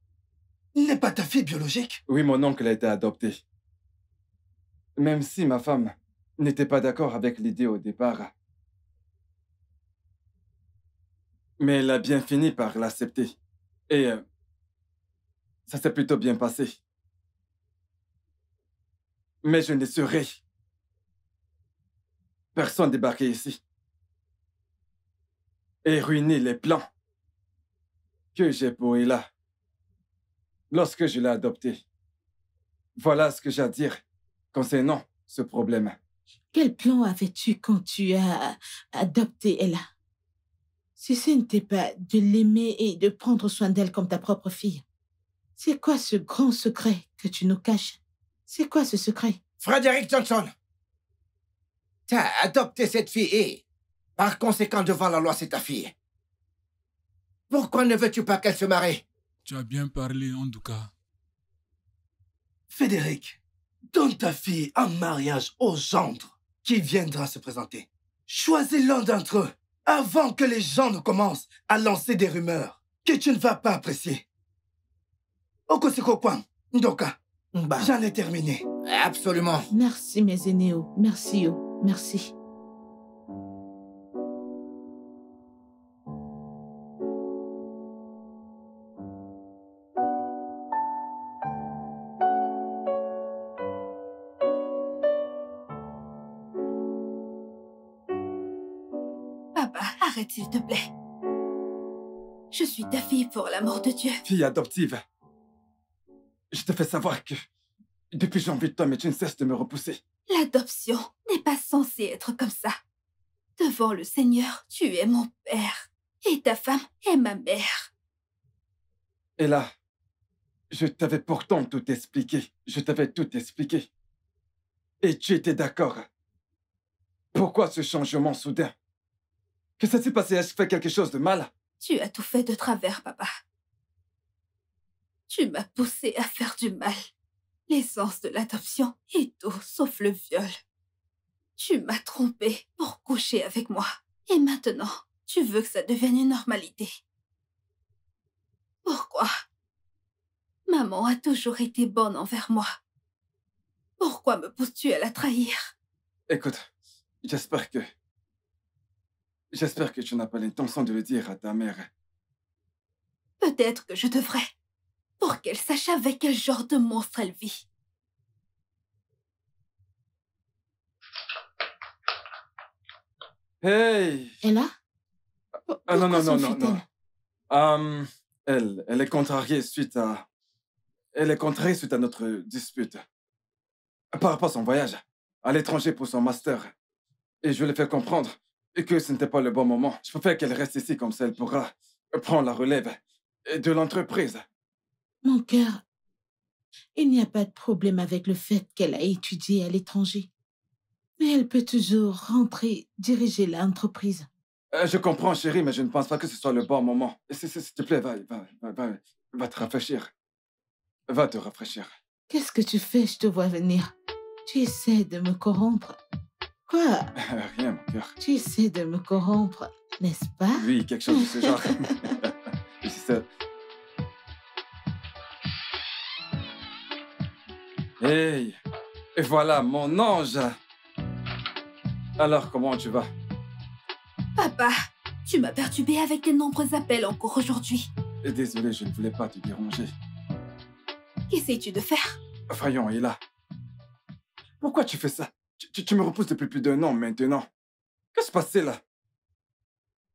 n'est pas ta fille biologique? Oui, mon oncle a été adopté. Même si ma femme n'était pas d'accord avec l'idée au départ. Mais elle a bien fini par l'accepter. Et ça s'est plutôt bien passé. Mais je ne laisserai personne débarquer ici et ruiner les plans que j'ai pour Ella lorsque je l'ai adoptée. Voilà ce que j'ai à dire concernant ce problème. Quel plan avais-tu quand tu as adopté Ella? Si ce n'était pas de l'aimer et de prendre soin d'elle comme ta propre fille, c'est quoi ce grand secret que tu nous caches? C'est quoi ce secret? Frédéric Johnson, t'as adopté cette fille et, par conséquent, devant la loi, c'est ta fille. Pourquoi ne veux-tu pas qu'elle se marie? Tu as bien parlé, en tout cas. Frédéric, donne ta fille en mariage au gendre qui viendra se présenter. Choisis l'un d'entre eux avant que les gens ne commencent à lancer des rumeurs que tu ne vas pas apprécier. Okosiko Kwan, Ndoka, Bah, j'en ai terminé. absolument. Merci, mes aînés. Merci, oh. Merci. Papa, arrête s'il te plaît. Je suis ta fille pour l'amour de Dieu. Fille adoptive, je te fais savoir que depuis j'ai envie de toi, mais tu ne cesses de me repousser. L'adoption n'est pas censée être comme ça. Devant le Seigneur, tu es mon père. Et ta femme est ma mère. Et là, je t'avais pourtant tout expliqué. Je t'avais tout expliqué. Et tu étais d'accord. Pourquoi ce changement soudain? Que ça s'est passé? Est-ce que fait quelque chose de mal? Tu as tout fait de travers, papa. Tu m'as poussé à faire du mal. L'essence de l'adoption est tout sauf le viol. Tu m'as trompé pour coucher avec moi. Et maintenant, tu veux que ça devienne une normalité. Pourquoi? Maman a toujours été bonne envers moi. Pourquoi me pousses-tu à la trahir? Écoute, j'espère que tu n'as pas l'intention de le dire à ta mère. Peut-être que je devrais. Pour qu'elle sache avec quel genre de monstre elle vit. Hey! Ella? Ah non, non, Pourquoi non, non, s'enfuit-elle? non. Elle est contrariée suite à... Elle est contrariée suite à notre dispute. Par rapport à son voyage à l'étranger pour son master. Et je lui ai fait comprendre que ce n'était pas le bon moment. Je préfère qu'elle reste ici comme ça, elle pourra prendre la relève de l'entreprise. Mon cœur, il n'y a pas de problème avec le fait qu'elle a étudié à l'étranger. Mais elle peut toujours rentrer, diriger l'entreprise. Je comprends, chérie, mais je ne pense pas que ce soit le bon moment. S'il te plaît, va te rafraîchir. Va te rafraîchir. Qu'est-ce que tu fais? Je te vois venir. Tu essaies de me corrompre. Quoi? Rien, mon cœur. Tu essaies de me corrompre, n'est-ce pas? Oui, quelque chose de ce genre. Je sais. Hey, et voilà mon ange. Alors, comment tu vas? Papa, tu m'as perturbé avec tes nombreux appels en cours aujourd'hui. Désolé, je ne voulais pas te déranger. Qu'essayes-tu de faire? Voyons, Ella. Pourquoi tu fais ça? Tu me repousses depuis plus d'1 an maintenant. Qu'est-ce qui se passait là?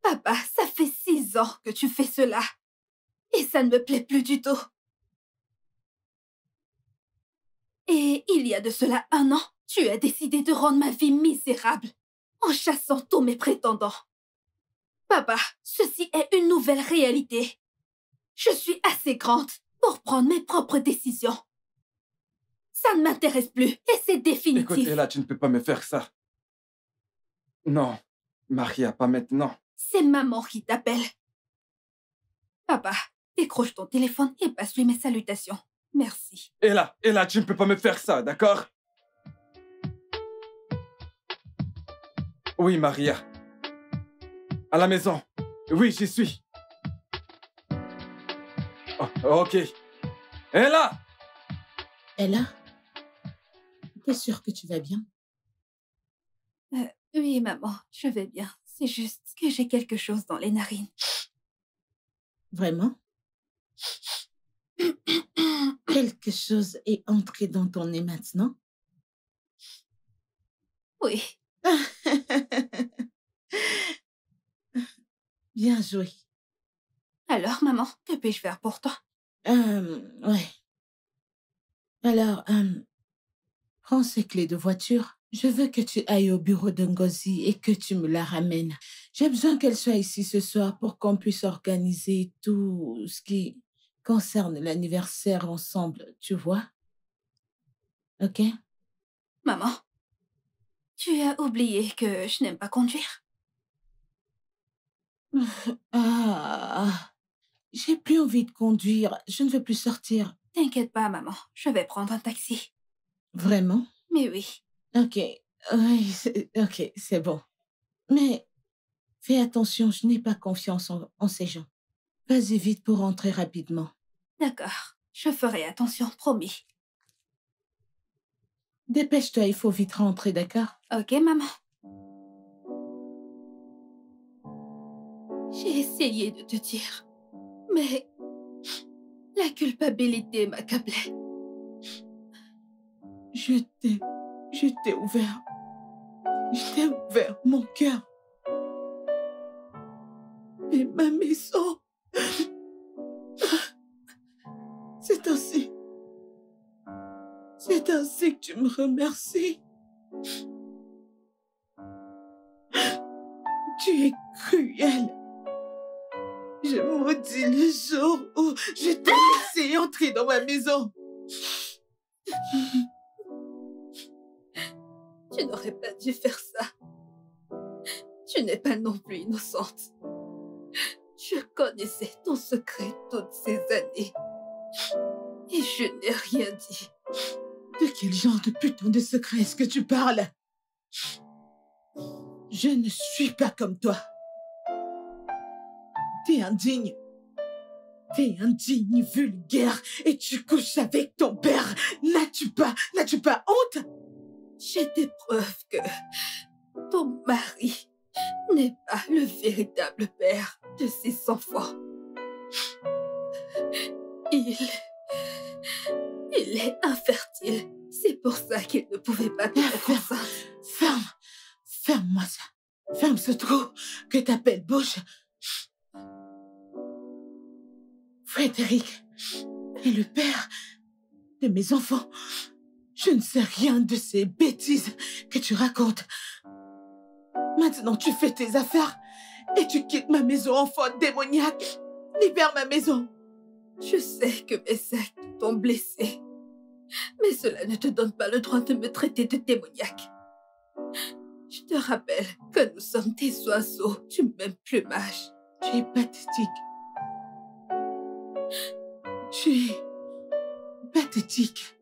Papa, ça fait 6 ans que tu fais cela. Et ça ne me plaît plus du tout. Et il y a de cela 1 an, tu as décidé de rendre ma vie misérable en chassant tous mes prétendants. Papa, ceci est une nouvelle réalité. Je suis assez grande pour prendre mes propres décisions. Ça ne m'intéresse plus et c'est définitif. Écoute, Ella, tu ne peux pas me faire ça. Non, Maria, pas maintenant. C'est maman qui t'appelle. Papa, décroche ton téléphone et passe-lui mes salutations. Merci. Ella, tu ne peux pas me faire ça, d'accord? Oui, Maria. À la maison. Oui, j'y suis. Oh, ok. Ella! Ella? T'es sûre que tu vas bien? Oui, maman, je vais bien. C'est juste que j'ai quelque chose dans les narines. Vraiment? Quelque chose est entré dans ton nez maintenant? Oui. Bien joué. Alors, maman, que puis-je faire pour toi? Ouais. Alors, prends ces clés de voiture Je veux que tu ailles au bureau de Ngozi et que tu me la ramènes. J'ai besoin qu'elle soit ici ce soir pour qu'on puisse organiser tout ce qui concerne l'anniversaire ensemble, tu vois? Ok? Maman, tu as oublié que je n'aime pas conduire. Ah, j'ai plus envie de conduire. Je ne veux plus sortir. T'inquiète pas, maman. Je vais prendre un taxi. Vraiment? Mais oui. Ok. Oui, ok, c'est bon. Mais fais attention, je n'ai pas confiance en ces gens. Vas-y vite pour rentrer rapidement. D'accord. Je ferai attention, promis. Dépêche-toi, il faut vite rentrer, d'accord? Ok, maman. J'ai essayé de te dire, mais la culpabilité m'accablait. Je t'ai ouvert. Je t'ai ouvert mon cœur. Et ma maison. C'est ainsi. C'est ainsi que tu me remercies. Tu es cruel. Je maudis le jour où je t'ai laissé entrer dans ma maison. Tu n'aurais pas dû faire ça. Tu n'es pas non plus innocente. Je connaissais ton secret toutes ces années. Et je n'ai rien dit. De quel genre de putain de secret est-ce que tu parles? Je ne suis pas comme toi. T'es indigne. T'es indigne, vulgaire, et tu couches avec ton père. N'as-tu pas honte? J'ai des preuves que ton mari n'est pas le véritable père de ses enfants. Il est infertile. C'est pour ça qu'il ne pouvait pas te mettre enceinte. Ferme-moi ça. Ferme ce trou que t'appelles bouche. Frédéric est le père de mes enfants. Je ne sais rien de ces bêtises que tu racontes. Maintenant, tu fais tes affaires et tu quittes ma maison, enfant démoniaque. Libère ma maison. Je sais que mes actes t'ont blessé, mais cela ne te donne pas le droit de me traiter de démoniaque. Je te rappelle que nous sommes des oiseaux du même plumage. Tu es pathétique. Tu es pathétique.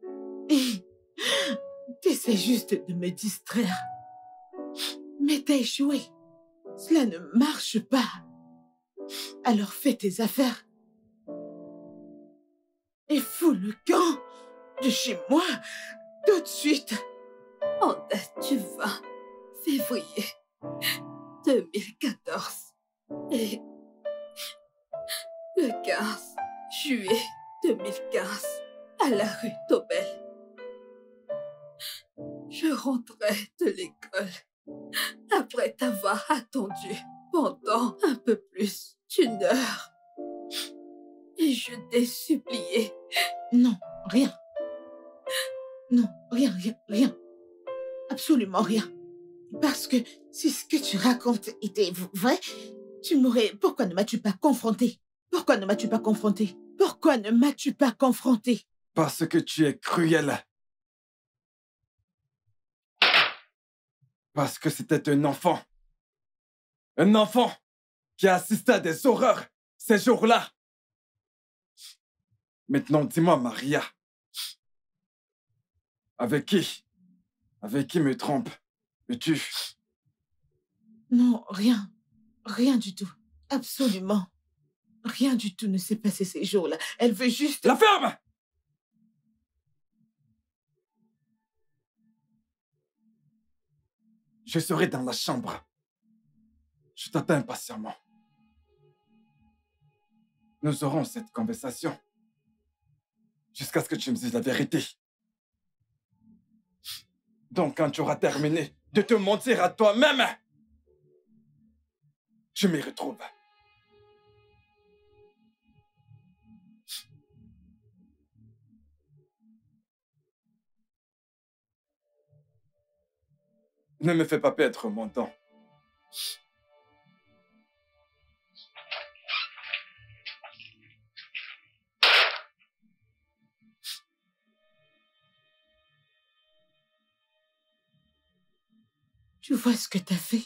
Et t'essaies juste de me distraire. Mais t'as échoué. Cela ne marche pas. Alors fais tes affaires. Et fous le camp de chez moi tout de suite. En date du 20 février 2014 et le 15 juillet 2015 à la rue Taubel. Je rentrais de l'école après t'avoir attendu pendant un peu plus d'1 heure. Et je t'ai supplié. Non, rien. Non, rien. Absolument rien. Parce que si ce que tu racontes était vrai, tu m'aurais... Pourquoi ne m'as-tu pas confronté? Pourquoi ne m'as-tu pas confronté? Pourquoi ne m'as-tu pas confronté? Parce que tu es cruel. Parce que c'était un enfant. Un enfant qui a assisté à des horreurs ces jours-là. Maintenant, dis-moi, Maria. Avec qui me trompes-tu? Non, rien. Rien du tout. Absolument. Rien du tout ne s'est passé ces jours-là. Elle veut juste... La ferme! Je serai dans la chambre. Je t'attends impatiemment. Nous aurons cette conversation jusqu'à ce que tu me dises la vérité. Donc, quand tu auras terminé de te mentir à toi-même, je m'y retrouve. Ne me fais pas perdre mon temps. Tu vois ce que t'as fait?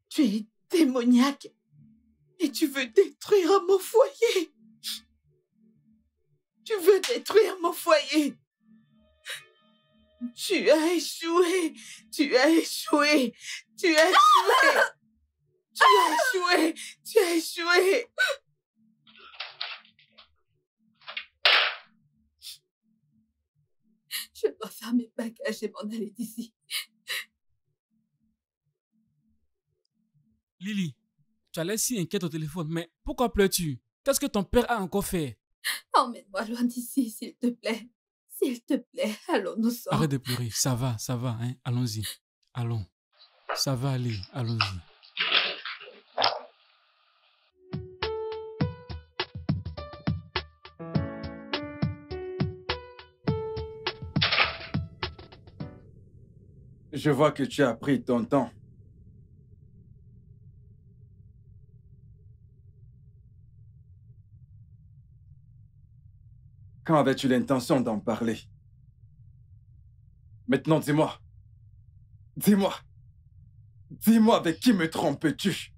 Tu es démoniaque et tu veux détruire mon foyer. Tu veux détruire mon foyer. Tu as échoué. Tu as échoué. Tu as échoué. Tu as échoué. Tu as échoué. Je dois faire mes bagages et m'en aller d'ici. Lily, tu as l'air si inquiète au téléphone, mais pourquoi pleures-tu? Qu'est-ce que ton père a encore fait? Emmène-moi loin d'ici, s'il te plaît. S'il te plaît, allons-nous-en. Arrête de pleurer, ça va, hein? Allons-y. Allons. Ça va aller, allons-y. Je vois que tu as pris ton temps. Quand avais-tu l'intention d'en parler? Maintenant, dis-moi. Dis-moi. Dis-moi avec qui me trompes-tu?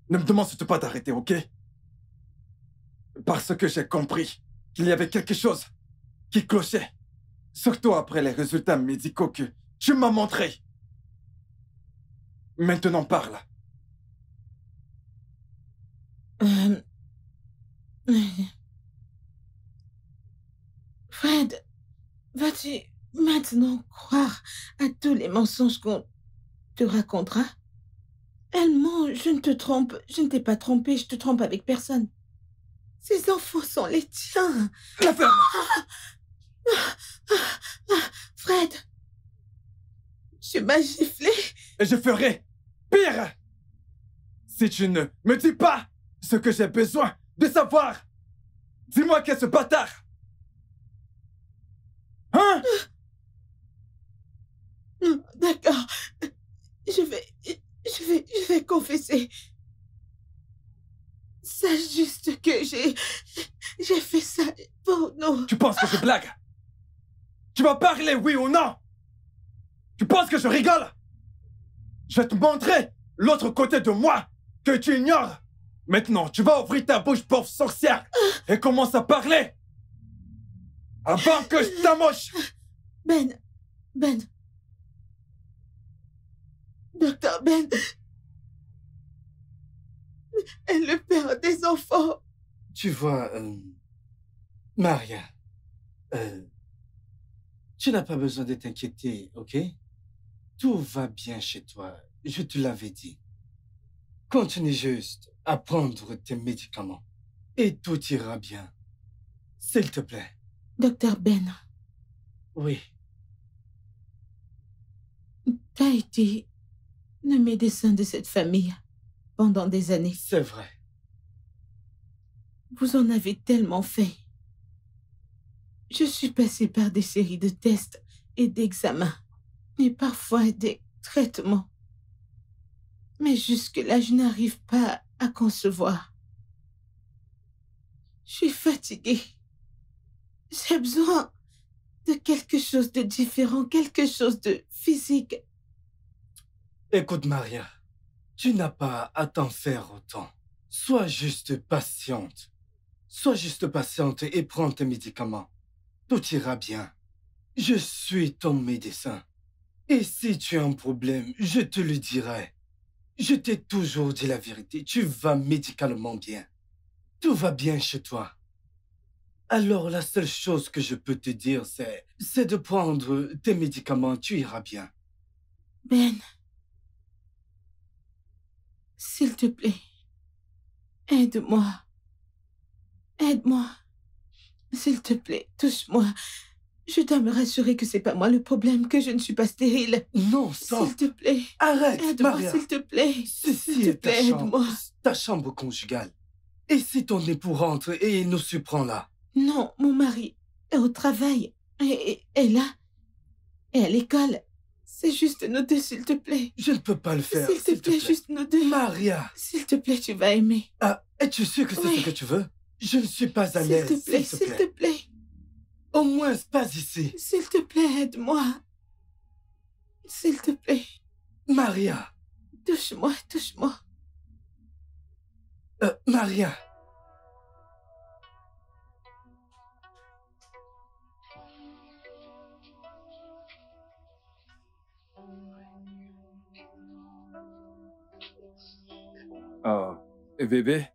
Ne me demande surtout pas d'arrêter, ok? Parce que j'ai compris qu'il y avait quelque chose qui clochait. Surtout après les résultats médicaux que tu m'as montrés. Maintenant, parle. Fred, vas-tu maintenant croire à tous les mensonges qu'on te racontera? Elle ment, je ne te trompe, je ne t'ai pas trompé, je te trompe avec personne. Ces enfants sont les tiens. La ferme! Fred, tu m'as giflé. Et je ferai pire si tu ne me dis pas ce que j'ai besoin de savoir. Dis-moi qu'est ce bâtard. Hein? D'accord. Je vais confesser. Sache juste que j'ai fait ça pour nous. Tu penses que je blague? Tu vas parler, oui ou non? Tu penses que je rigole? Je vais te montrer l'autre côté de moi que tu ignores. Maintenant, tu vas ouvrir ta bouche, pauvre sorcière, et commence à parler. Avant que je t'amoche. Ben. Docteur Ben est le père des enfants. Tu vois, Maria, tu n'as pas besoin de t'inquiéter, ok? Tout va bien chez toi, je te l'avais dit. Continue juste à prendre tes médicaments et tout ira bien. S'il te plaît. Docteur Ben. Oui. T'as été le médecin de cette famille pendant des années. C'est vrai. Vous en avez tellement fait. Je suis passée par des séries de tests et d'examens, et parfois des traitements. Mais jusque-là, je n'arrive pas à concevoir. Je suis fatiguée. J'ai besoin de quelque chose de différent, quelque chose de physique. Écoute, Maria, tu n'as pas à t'en faire autant. Sois juste patiente. Sois juste patiente et prends tes médicaments. Tout ira bien. Je suis ton médecin. Et si tu as un problème, je te le dirai. Je t'ai toujours dit la vérité. Tu vas médicalement bien. Tout va bien chez toi. Alors la seule chose que je peux te dire, c'est de prendre tes médicaments. Tu iras bien. Ben, s'il te plaît, aide-moi. Aide-moi. S'il te plaît, touche-moi. Je dois me rassurer que c'est pas moi le problème, que je ne suis pas stérile. Non, stop. S'il te plaît. Arrête, Aide-moi, Maria. s'il te plaît. Ceci S'il te est plaît, aide-moi. ta chambre conjugale. Et si ton époux rentre et il nous surprend là? Non, mon mari est au travail. Et là, et à l'école, c'est juste nous deux, s'il te plaît. Je ne peux pas le faire. S'il te plaît, juste nous deux. Maria! S'il te plaît, tu vas aimer. Ah, es-tu sûr que c'est Oui. ce que tu veux? Je ne suis pas à S'il l'aise. te plaît, s'il te plaît. Au moins, pas ici. S'il te plaît, aide-moi. S'il te plaît. Maria! Touche-moi, touche-moi. Maria! Oh, bébé.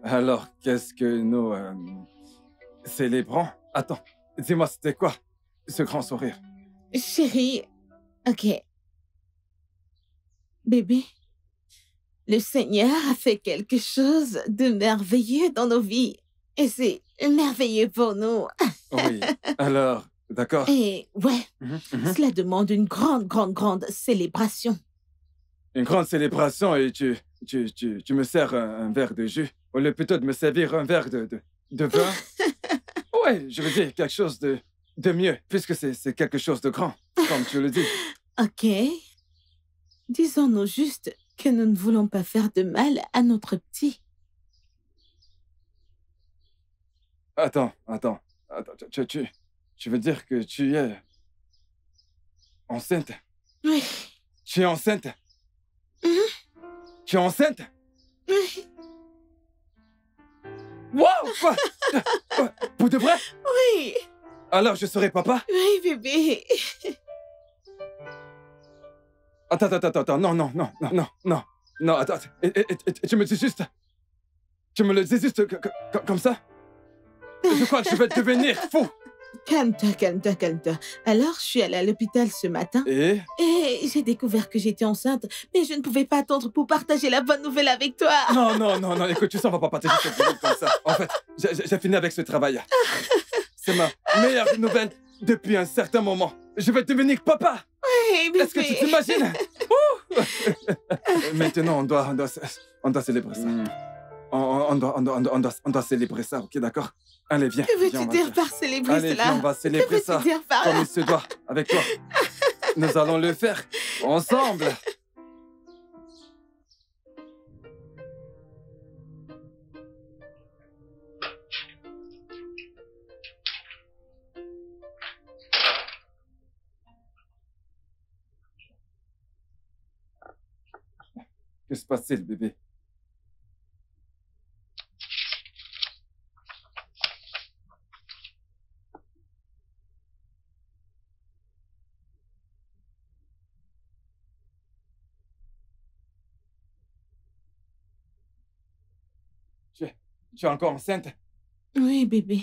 Alors, qu'est-ce que nous célébrons? Attends, dis-moi, c'était quoi ce grand sourire? Chérie, ok. Bébé, le Seigneur a fait quelque chose de merveilleux dans nos vies. Et c'est merveilleux pour nous. Oui, alors, d'accord. Et ouais, Mhm, mhm. cela demande une grande célébration. Une grande célébration et tu me sers un verre de jus au lieu plutôt de me servir un verre de vin. Ouais, je veux dire quelque chose de mieux, puisque c'est quelque chose de grand, comme tu le dis. Ok. Disons-nous juste que nous ne voulons pas faire de mal à notre petit. Attends, tu veux dire que tu es enceinte? Oui. Tu es enceinte? Mhm. Tu es enceinte? Oui. Wow! Quoi? Pour de vrai? Oui. Alors je serai papa? Oui, bébé. Attends, non, attends, et tu me dis juste... Tu me le dis juste comme ça? Je crois que je vais devenir fou! Calme-toi. Alors, je suis allée à l'hôpital ce matin Et et j'ai découvert que j'étais enceinte, mais je ne pouvais pas attendre pour partager la bonne nouvelle avec toi. Non, écoute, tu sais, on va pas partager cette nouvelle comme ça. En fait, j'ai fini avec ce travail. C'est ma meilleure nouvelle depuis un certain moment. Je vais devenir papa! Oui, bébé. Est-ce que tu t'imagines? Maintenant, on doit célébrer ça. On doit célébrer ça, ok, d'accord? Allez, viens. Que viens, on veux-tu va dire faire. par célébrer Allez, cela? viens, on va Que célébrer veux-tu ça dire par comme là? il se doit, avec toi. Nous allons le faire ensemble. Que se passe-t-il, bébé? Tu es encore enceinte? Oui, bébé.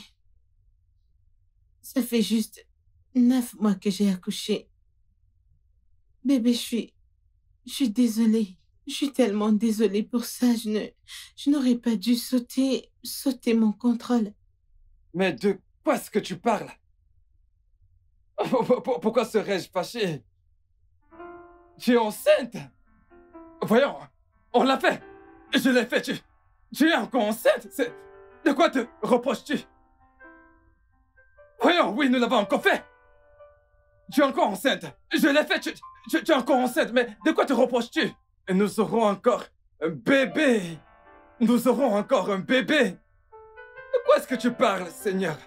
Ça fait juste 9 mois que j'ai accouché. Bébé, je suis désolée. Je suis tellement désolée pour ça. Je n'aurais pas dû sauter mon contrôle. Mais de quoi est-ce que tu parles? Pourquoi serais-je fâché? Tu es enceinte? Voyons, on l'a fait. Je l'ai fait. Tu es encore enceinte? De quoi te reproches-tu? Voyons, oui, nous l'avons encore fait. Tu es encore enceinte. Je l'ai fait. Tu es encore enceinte. Mais de quoi te reproches-tu? Et nous aurons encore un bébé. Nous aurons encore un bébé. De quoi est-ce que tu parles, Seigneur?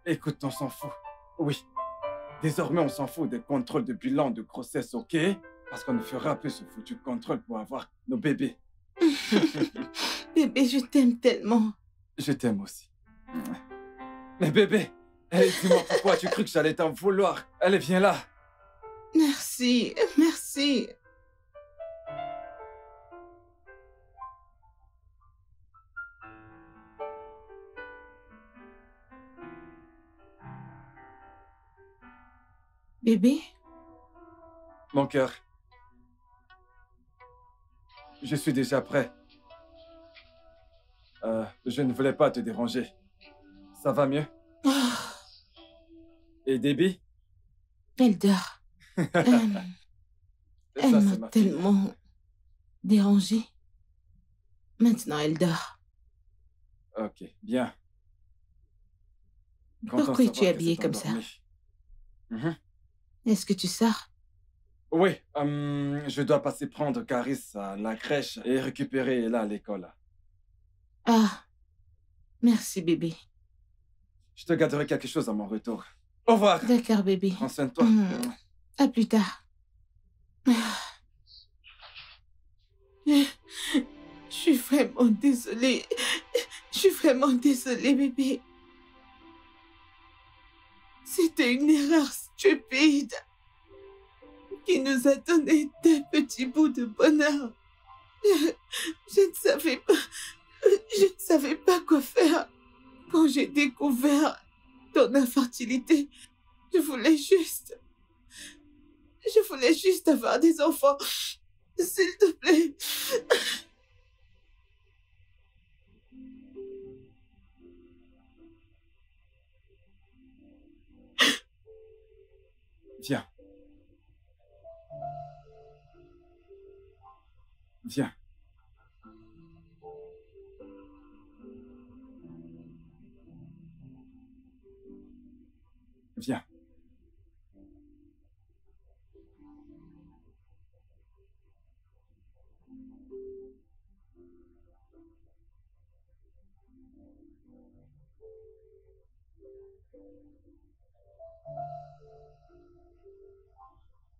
Écoute, on s'en fout. Oui. Désormais, on s'en fout des contrôles de bilan de grossesse, ok? Parce qu'on ne fera plus ce foutu contrôle pour avoir nos bébés. Bébé, je t'aime tellement. Je t'aime aussi. Mais bébé, dis-moi pourquoi tu cru que j'allais t'en vouloir. Allez, viens là. Merci. Bébé, Mon cœur. Je suis déjà prêt. Je ne voulais pas te déranger. Ça va mieux? oh, Et Debbie? elle dort. Elle Ça, m'a c'est ma fille. tellement dérangée. Maintenant, elle dort. Ok, bien. Content de Pourquoi es-tu savoir que habillé c'est comme ça? endormi. Mhm. Est-ce que tu sors? Oui, je dois passer prendre Caris à la crèche et récupérer là à l'école. Ah, merci bébé. Je te garderai quelque chose à mon retour. Au revoir. D'accord bébé. Prends soin de toi. À plus tard. Ah. Je suis vraiment désolée. Je suis vraiment désolée bébé. C'était une erreur stupide qui nous a donné 2 petits bouts de bonheur. Je ne savais pas quoi faire. Quand j'ai découvert ton infertilité, je voulais juste avoir des enfants. S'il te plaît. Viens. Viens. Viens.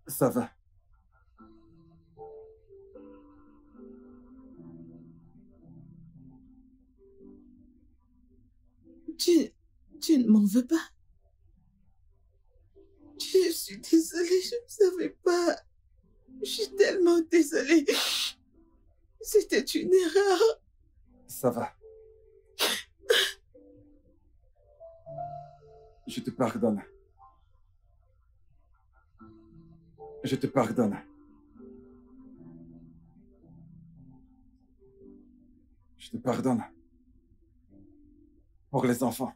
Ça va. Tu ne m'en veux pas? Je suis désolée, je ne savais pas. Je suis tellement désolée. C'était une erreur. Ça va. Je te pardonne. Je te pardonne. Je te pardonne. Pour les enfants.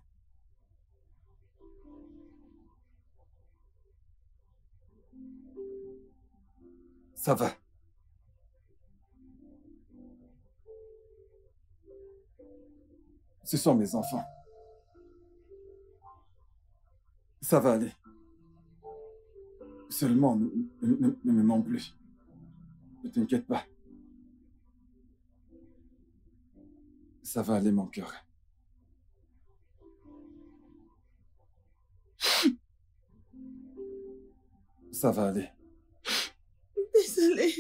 Ça va. Ce sont mes enfants. Ça va aller. Seulement, ne me mens plus. Ne t'inquiète pas. Ça va aller, mon cœur. Ça va aller. Désolée.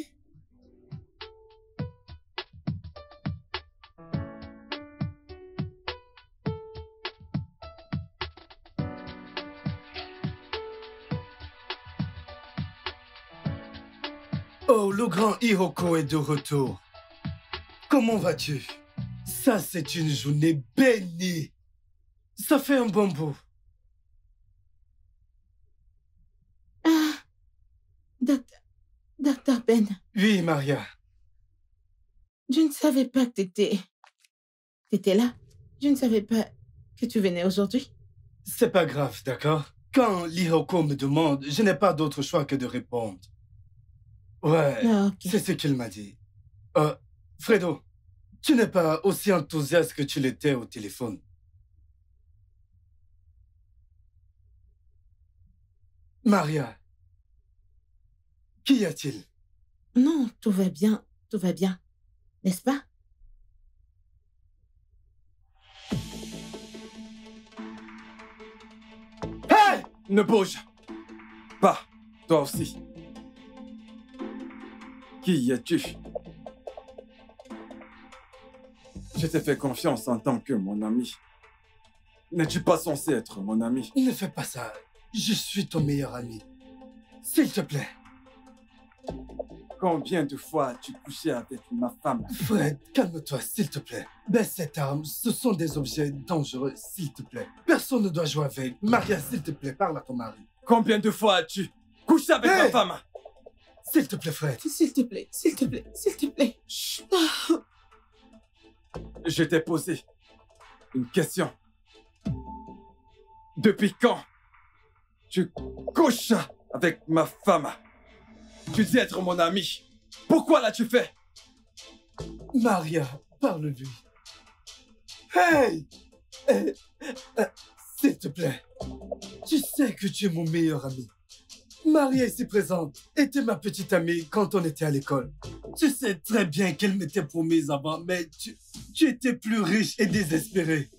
Oh, le grand Hiroko est de retour. Comment vas-tu? Ça, c'est une journée bénie. Ça fait un bon bout. Ah, Docteur Ben, Oui, Maria. je ne savais pas que t'étais là. Je ne savais pas que tu venais aujourd'hui. C'est pas grave, d'accord? Quand l'Hiroko me demande, je n'ai pas d'autre choix que de répondre. Ouais, Ah, ok. c'est ce qu'il m'a dit. Fredo, tu n'es pas aussi enthousiaste que tu l'étais au téléphone. Maria, qu'y a-t-il? Non, tout va bien, n'est-ce pas? Hey! Ne bouge pas, toi aussi. Qui es-tu? Je t'ai fait confiance en tant que mon ami. N'es-tu pas censé être mon ami? Ne fais pas ça. Je suis ton meilleur ami. S'il te plaît. Combien de fois as-tu couché avec ma femme? Fred, calme-toi, s'il te plaît. Baisse cette arme. Ce sont des objets dangereux, s'il te plaît. Personne ne doit jouer avec. Maria, s'il te plaît, parle à ton mari. Combien de fois as-tu couché avec ma femme? S'il te plaît, Fred. S'il te plaît, s'il te plaît, s'il te plaît. Chut. Je t'ai posé une question. Depuis quand tu couches avec ma femme? Tu dis être mon ami. Pourquoi l'as-tu fait? Maria, parle-lui. Hey! S'il te plaît, tu sais que tu es mon meilleur ami. Maria ici présente était ma petite amie quand on était à l'école. Tu sais très bien qu'elle m'était promise avant, mais tu étais plus riche et désespéré.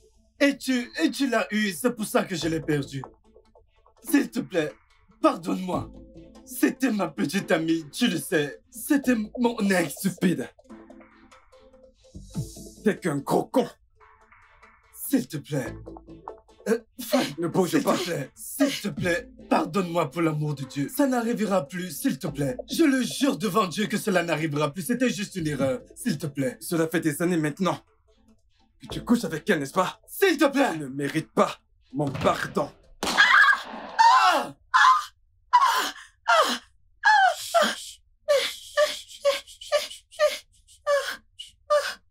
Et tu l'as eu, c'est pour ça que je l'ai perdu. S'il te plaît, pardonne-moi. C'était ma petite amie, tu le sais. C'était mon ex. Stupide. T'es qu'un gros con. S'il te plaît. Frank, Ne bouge s'il pas. te plaît, s'il te plaît, pardonne-moi pour l'amour de Dieu. Ça n'arrivera plus, s'il te plaît. Je le jure devant Dieu que cela n'arrivera plus. C'était juste une erreur, s'il te plaît. Cela fait des années maintenant que tu couches avec elle, n'est-ce pas? S'il te plaît. Tu ne mérites pas mon pardon.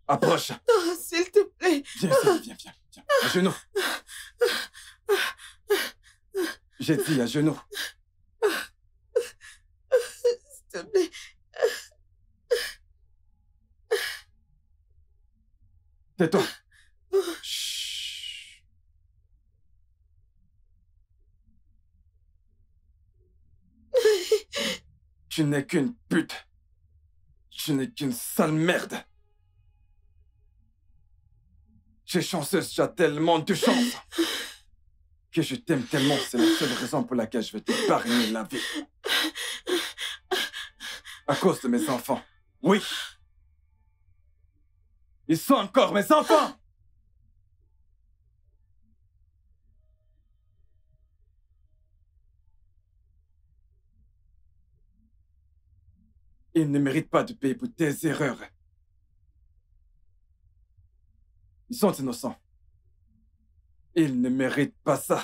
Approche. Oh, s'il te plaît. Viens, viens. À genoux. J'ai dit à genoux. S'il te plaît. Tais-toi. Chut. Tu n'es qu'une pute. Tu n'es qu'une sale merde. Tu es chanceuse, tu as tellement de chance. Que je t'aime tellement, c'est la seule raison pour laquelle je vais t'épargner la vie. À cause de mes enfants. Oui. Ils sont encore mes enfants. Ils ne méritent pas de payer pour tes erreurs. Ils sont innocents. Ils ne méritent pas ça.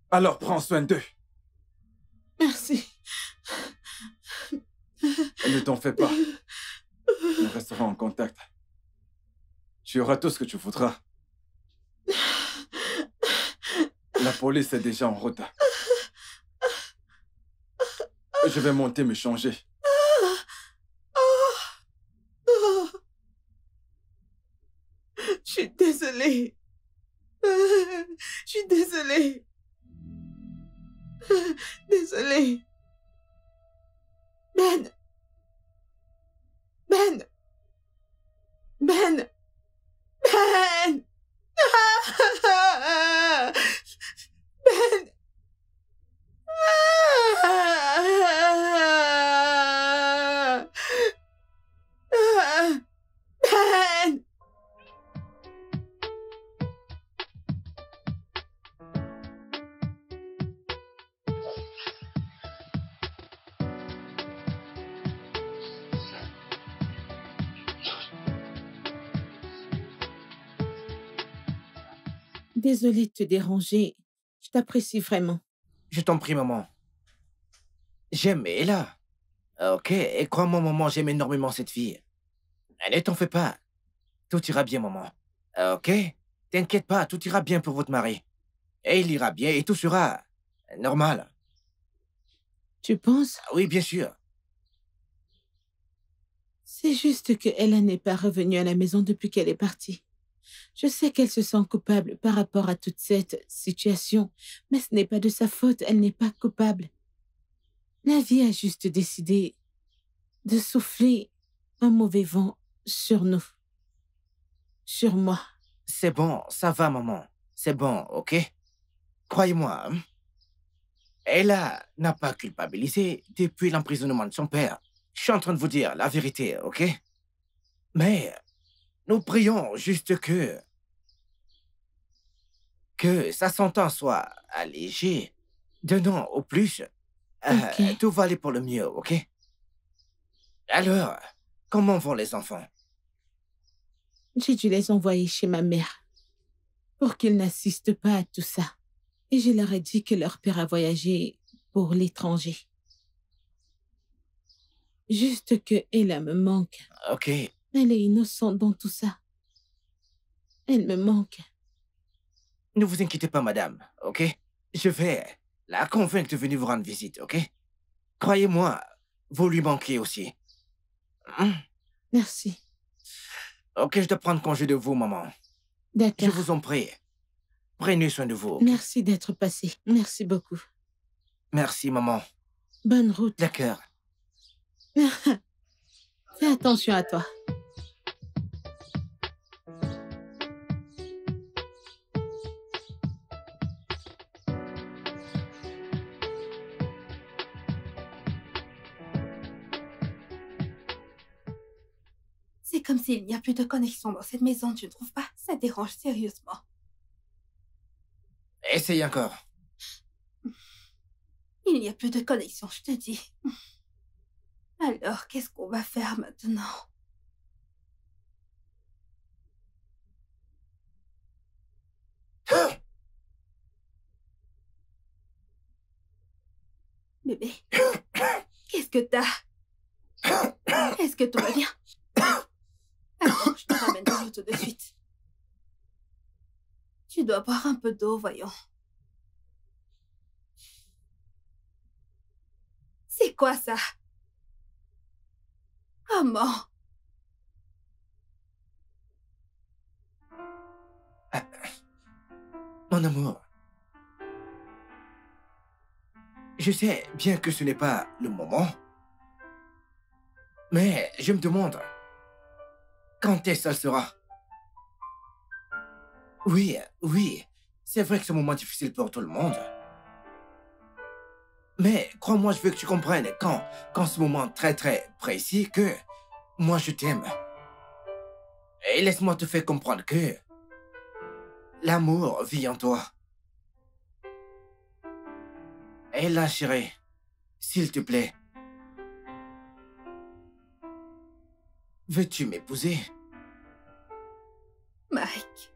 Alors prends soin d'eux. Merci. Et ne t'en fais pas. Nous resterons en contact. Tu auras tout ce que tu voudras. La police est déjà en route. Je vais monter me changer. Je suis désolée. Je suis désolée. Désolée. Ben. Ben. Ben. Ben. Ben. Ben. Désolée de te déranger. Je t'apprécie vraiment. Je t'en prie, maman. J'aime Ella. Ok, et crois-moi, maman, j'aime énormément cette fille. Ne t'en fais pas. Tout ira bien, maman. Ok? T'inquiète pas, tout ira bien pour votre mari. Et il ira bien et tout sera normal. Tu penses? Oui, bien sûr. C'est juste que Ella n'est pas revenue à la maison depuis qu'elle est partie. Je sais qu'elle se sent coupable par rapport à toute cette situation, mais ce n'est pas de sa faute, elle n'est pas coupable. La vie a juste décidé de souffler un mauvais vent sur nous. Sur moi. C'est bon, ça va, maman. C'est bon, ok? Croyez-moi. Hein? Ella n'a pas culpabilisé depuis l'emprisonnement de son père. Je suis en train de vous dire la vérité, ok? Mais nous prions juste que sa sentence soit allégée d'un an au plus. Ok. Tout va aller pour le mieux, ok? Alors, comment vont les enfants? J'ai dû les envoyer chez ma mère pour qu'ils n'assistent pas à tout ça. Et je leur ai dit que leur père a voyagé pour l'étranger. Juste que Ella me manque. Ok, Elle est innocente dans tout ça. Elle me manque. ne vous inquiétez pas, madame, ok? Je vais la convaincre de venir vous rendre visite, ok? Croyez-moi, vous lui manquez aussi. Hmm? Merci. Ok, je dois prendre congé de vous, maman. Je D'accord. vous en prie. Prenez soin de vous. Merci d'être passé. Merci beaucoup. Merci, maman. Bonne route. D'accord. Fais attention à toi. C'est comme s'il n'y a plus de connexion dans cette maison, tu ne trouves pas? Ça dérange sérieusement. Essaye encore. Il n'y a plus de connexion, je te dis. Alors, qu'est-ce qu'on va faire maintenant? Bébé, qu'est-ce que t'as? Est-ce que tout va bien? Attends, je te ramène de l'eau tout de suite. Tu dois boire un peu d'eau, voyons. C'est quoi ça? Comment? Mon amour. Je sais bien que ce n'est pas le moment. Mais je me demande... quand est-ce que ça sera? Oui, oui. C'est vrai que c'est un moment difficile pour tout le monde. Mais crois-moi, je veux que tu comprennes quand ce moment très très précis que moi je t'aime. Et laisse-moi te faire comprendre que l'amour vit en toi. Et là, chérie, s'il te plaît, veux-tu m'épouser? Mike,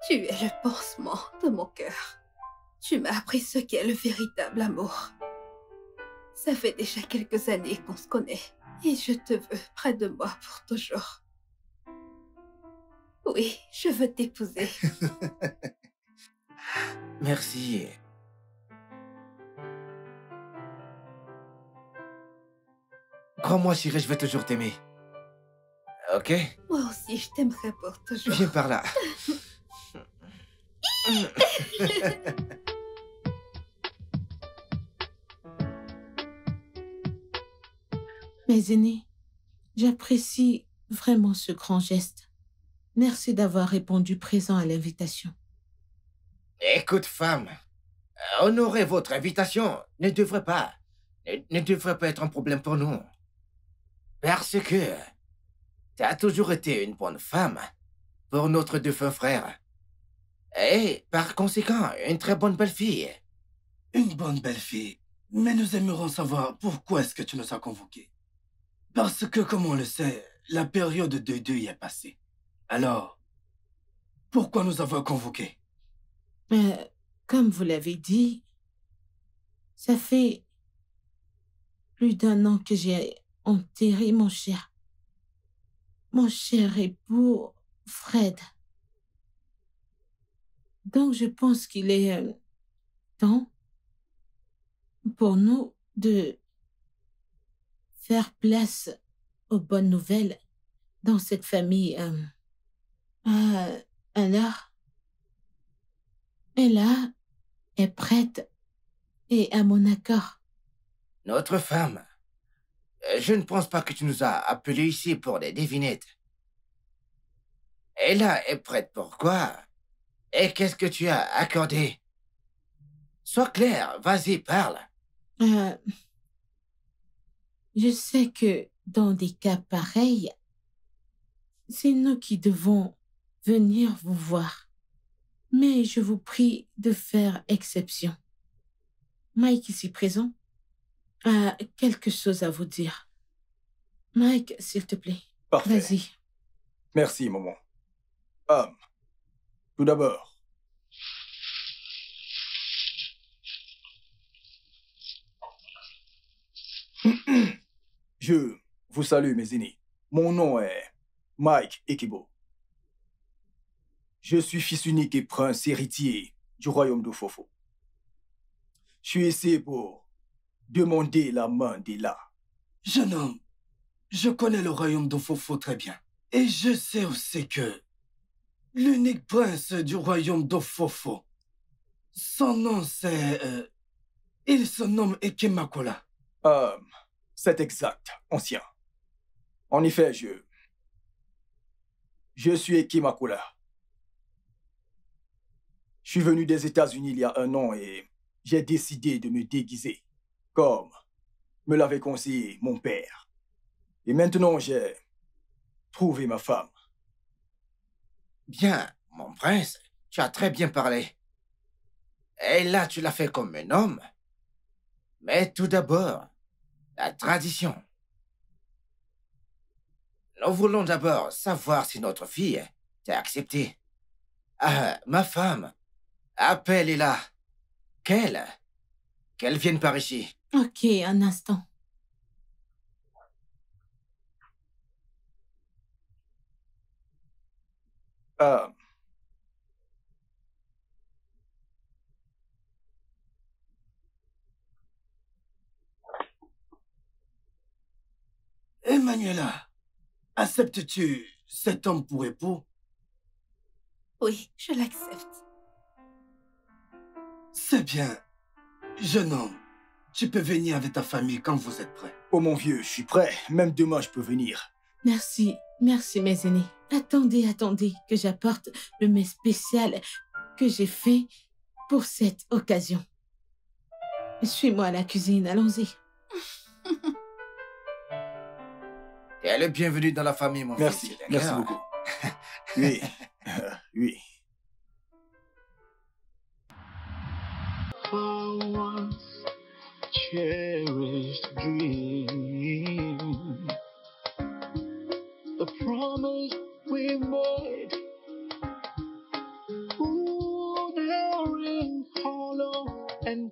tu es le pansement de mon cœur. Tu m'as appris ce qu'est le véritable amour. Ça fait déjà quelques années qu'on se connaît et je te veux près de moi pour toujours. Oui, je veux t'épouser. Merci. Crois-moi, chérie, je vais toujours t'aimer. Ok? Moi aussi, je t'aimerai pour toujours. Viens par là. Mes aînés, j'apprécie vraiment ce grand geste. Merci d'avoir répondu présent à l'invitation. Écoute, femme, honorer votre invitation ne devrait pas être un problème pour nous. Parce que tu as toujours été une bonne femme pour notre défunt frère. Et par conséquent, une très bonne belle-fille. Une bonne belle-fille. Mais nous aimerions savoir pourquoi est-ce que tu nous as convoqués. Parce que, comme on le sait, la période de deuil est passée. Alors, pourquoi nous avons convoqués? Comme vous l'avez dit, ça fait plus d'1 an que j'ai enterré mon cher époux, Fred. Donc, je pense qu'il est temps pour nous de faire place aux bonnes nouvelles dans cette famille. Alors, elle est prête et à mon accord. Notre femme. Je ne pense pas que tu nous as appelés ici pour des devinettes. Elle est prête pour quoi? Et qu'est-ce que tu as accordé? Sois clair, vas-y, parle. Je sais que dans des cas pareils, c'est nous qui devons venir vous voir. Mais je vous prie de faire exception. Mike, ici présent, a quelque chose à vous dire. Mike, s'il te plaît. Parfait. Vas-y. Merci, maman. Tout d'abord, je vous salue, mes aînés. Mon nom est Mike Ekibo. Je suis fils unique et prince héritier du royaume de Fofo. Je suis ici pour demander la main d'Ella. Jeune homme, je connais le royaume de Fofo très bien. Et je sais aussi que l'unique prince du royaume d'Ofofo. Son nom, c'est... il se nomme Ekimakula. C'est exact, ancien. En effet, je suis Ekimakula. Je suis venu des États-Unis il y a 1 an et j'ai décidé de me déguiser, comme me l'avait conseillé mon père. Et maintenant, j'ai trouvé ma femme. Bien, mon prince, tu as très bien parlé. Et là, tu l'as fait comme un homme. Mais tout d'abord, la tradition. Nous voulons d'abord savoir si notre fille t'a accepté. Ah, ma femme, appelle-la là. Qu'elle vienne par ici. Ok, un instant. Emmanuela, acceptes-tu cet homme pour époux? Oui, je l'accepte. C'est bien. Jeune homme, tu peux venir avec ta famille quand vous êtes prêt. Oh mon vieux, je suis prêt. Même demain, je peux venir. Merci, merci mes aînés. Attendez, attendez, que j'apporte le mets spécial que j'ai fait pour cette occasion. Suis-moi à la cuisine, allons-y. Tu es le bienvenu dans la famille, mon Merci, fils. merci beaucoup. Oui, oui. For once cherished dream, the promise we made, ooh, now ring hollow and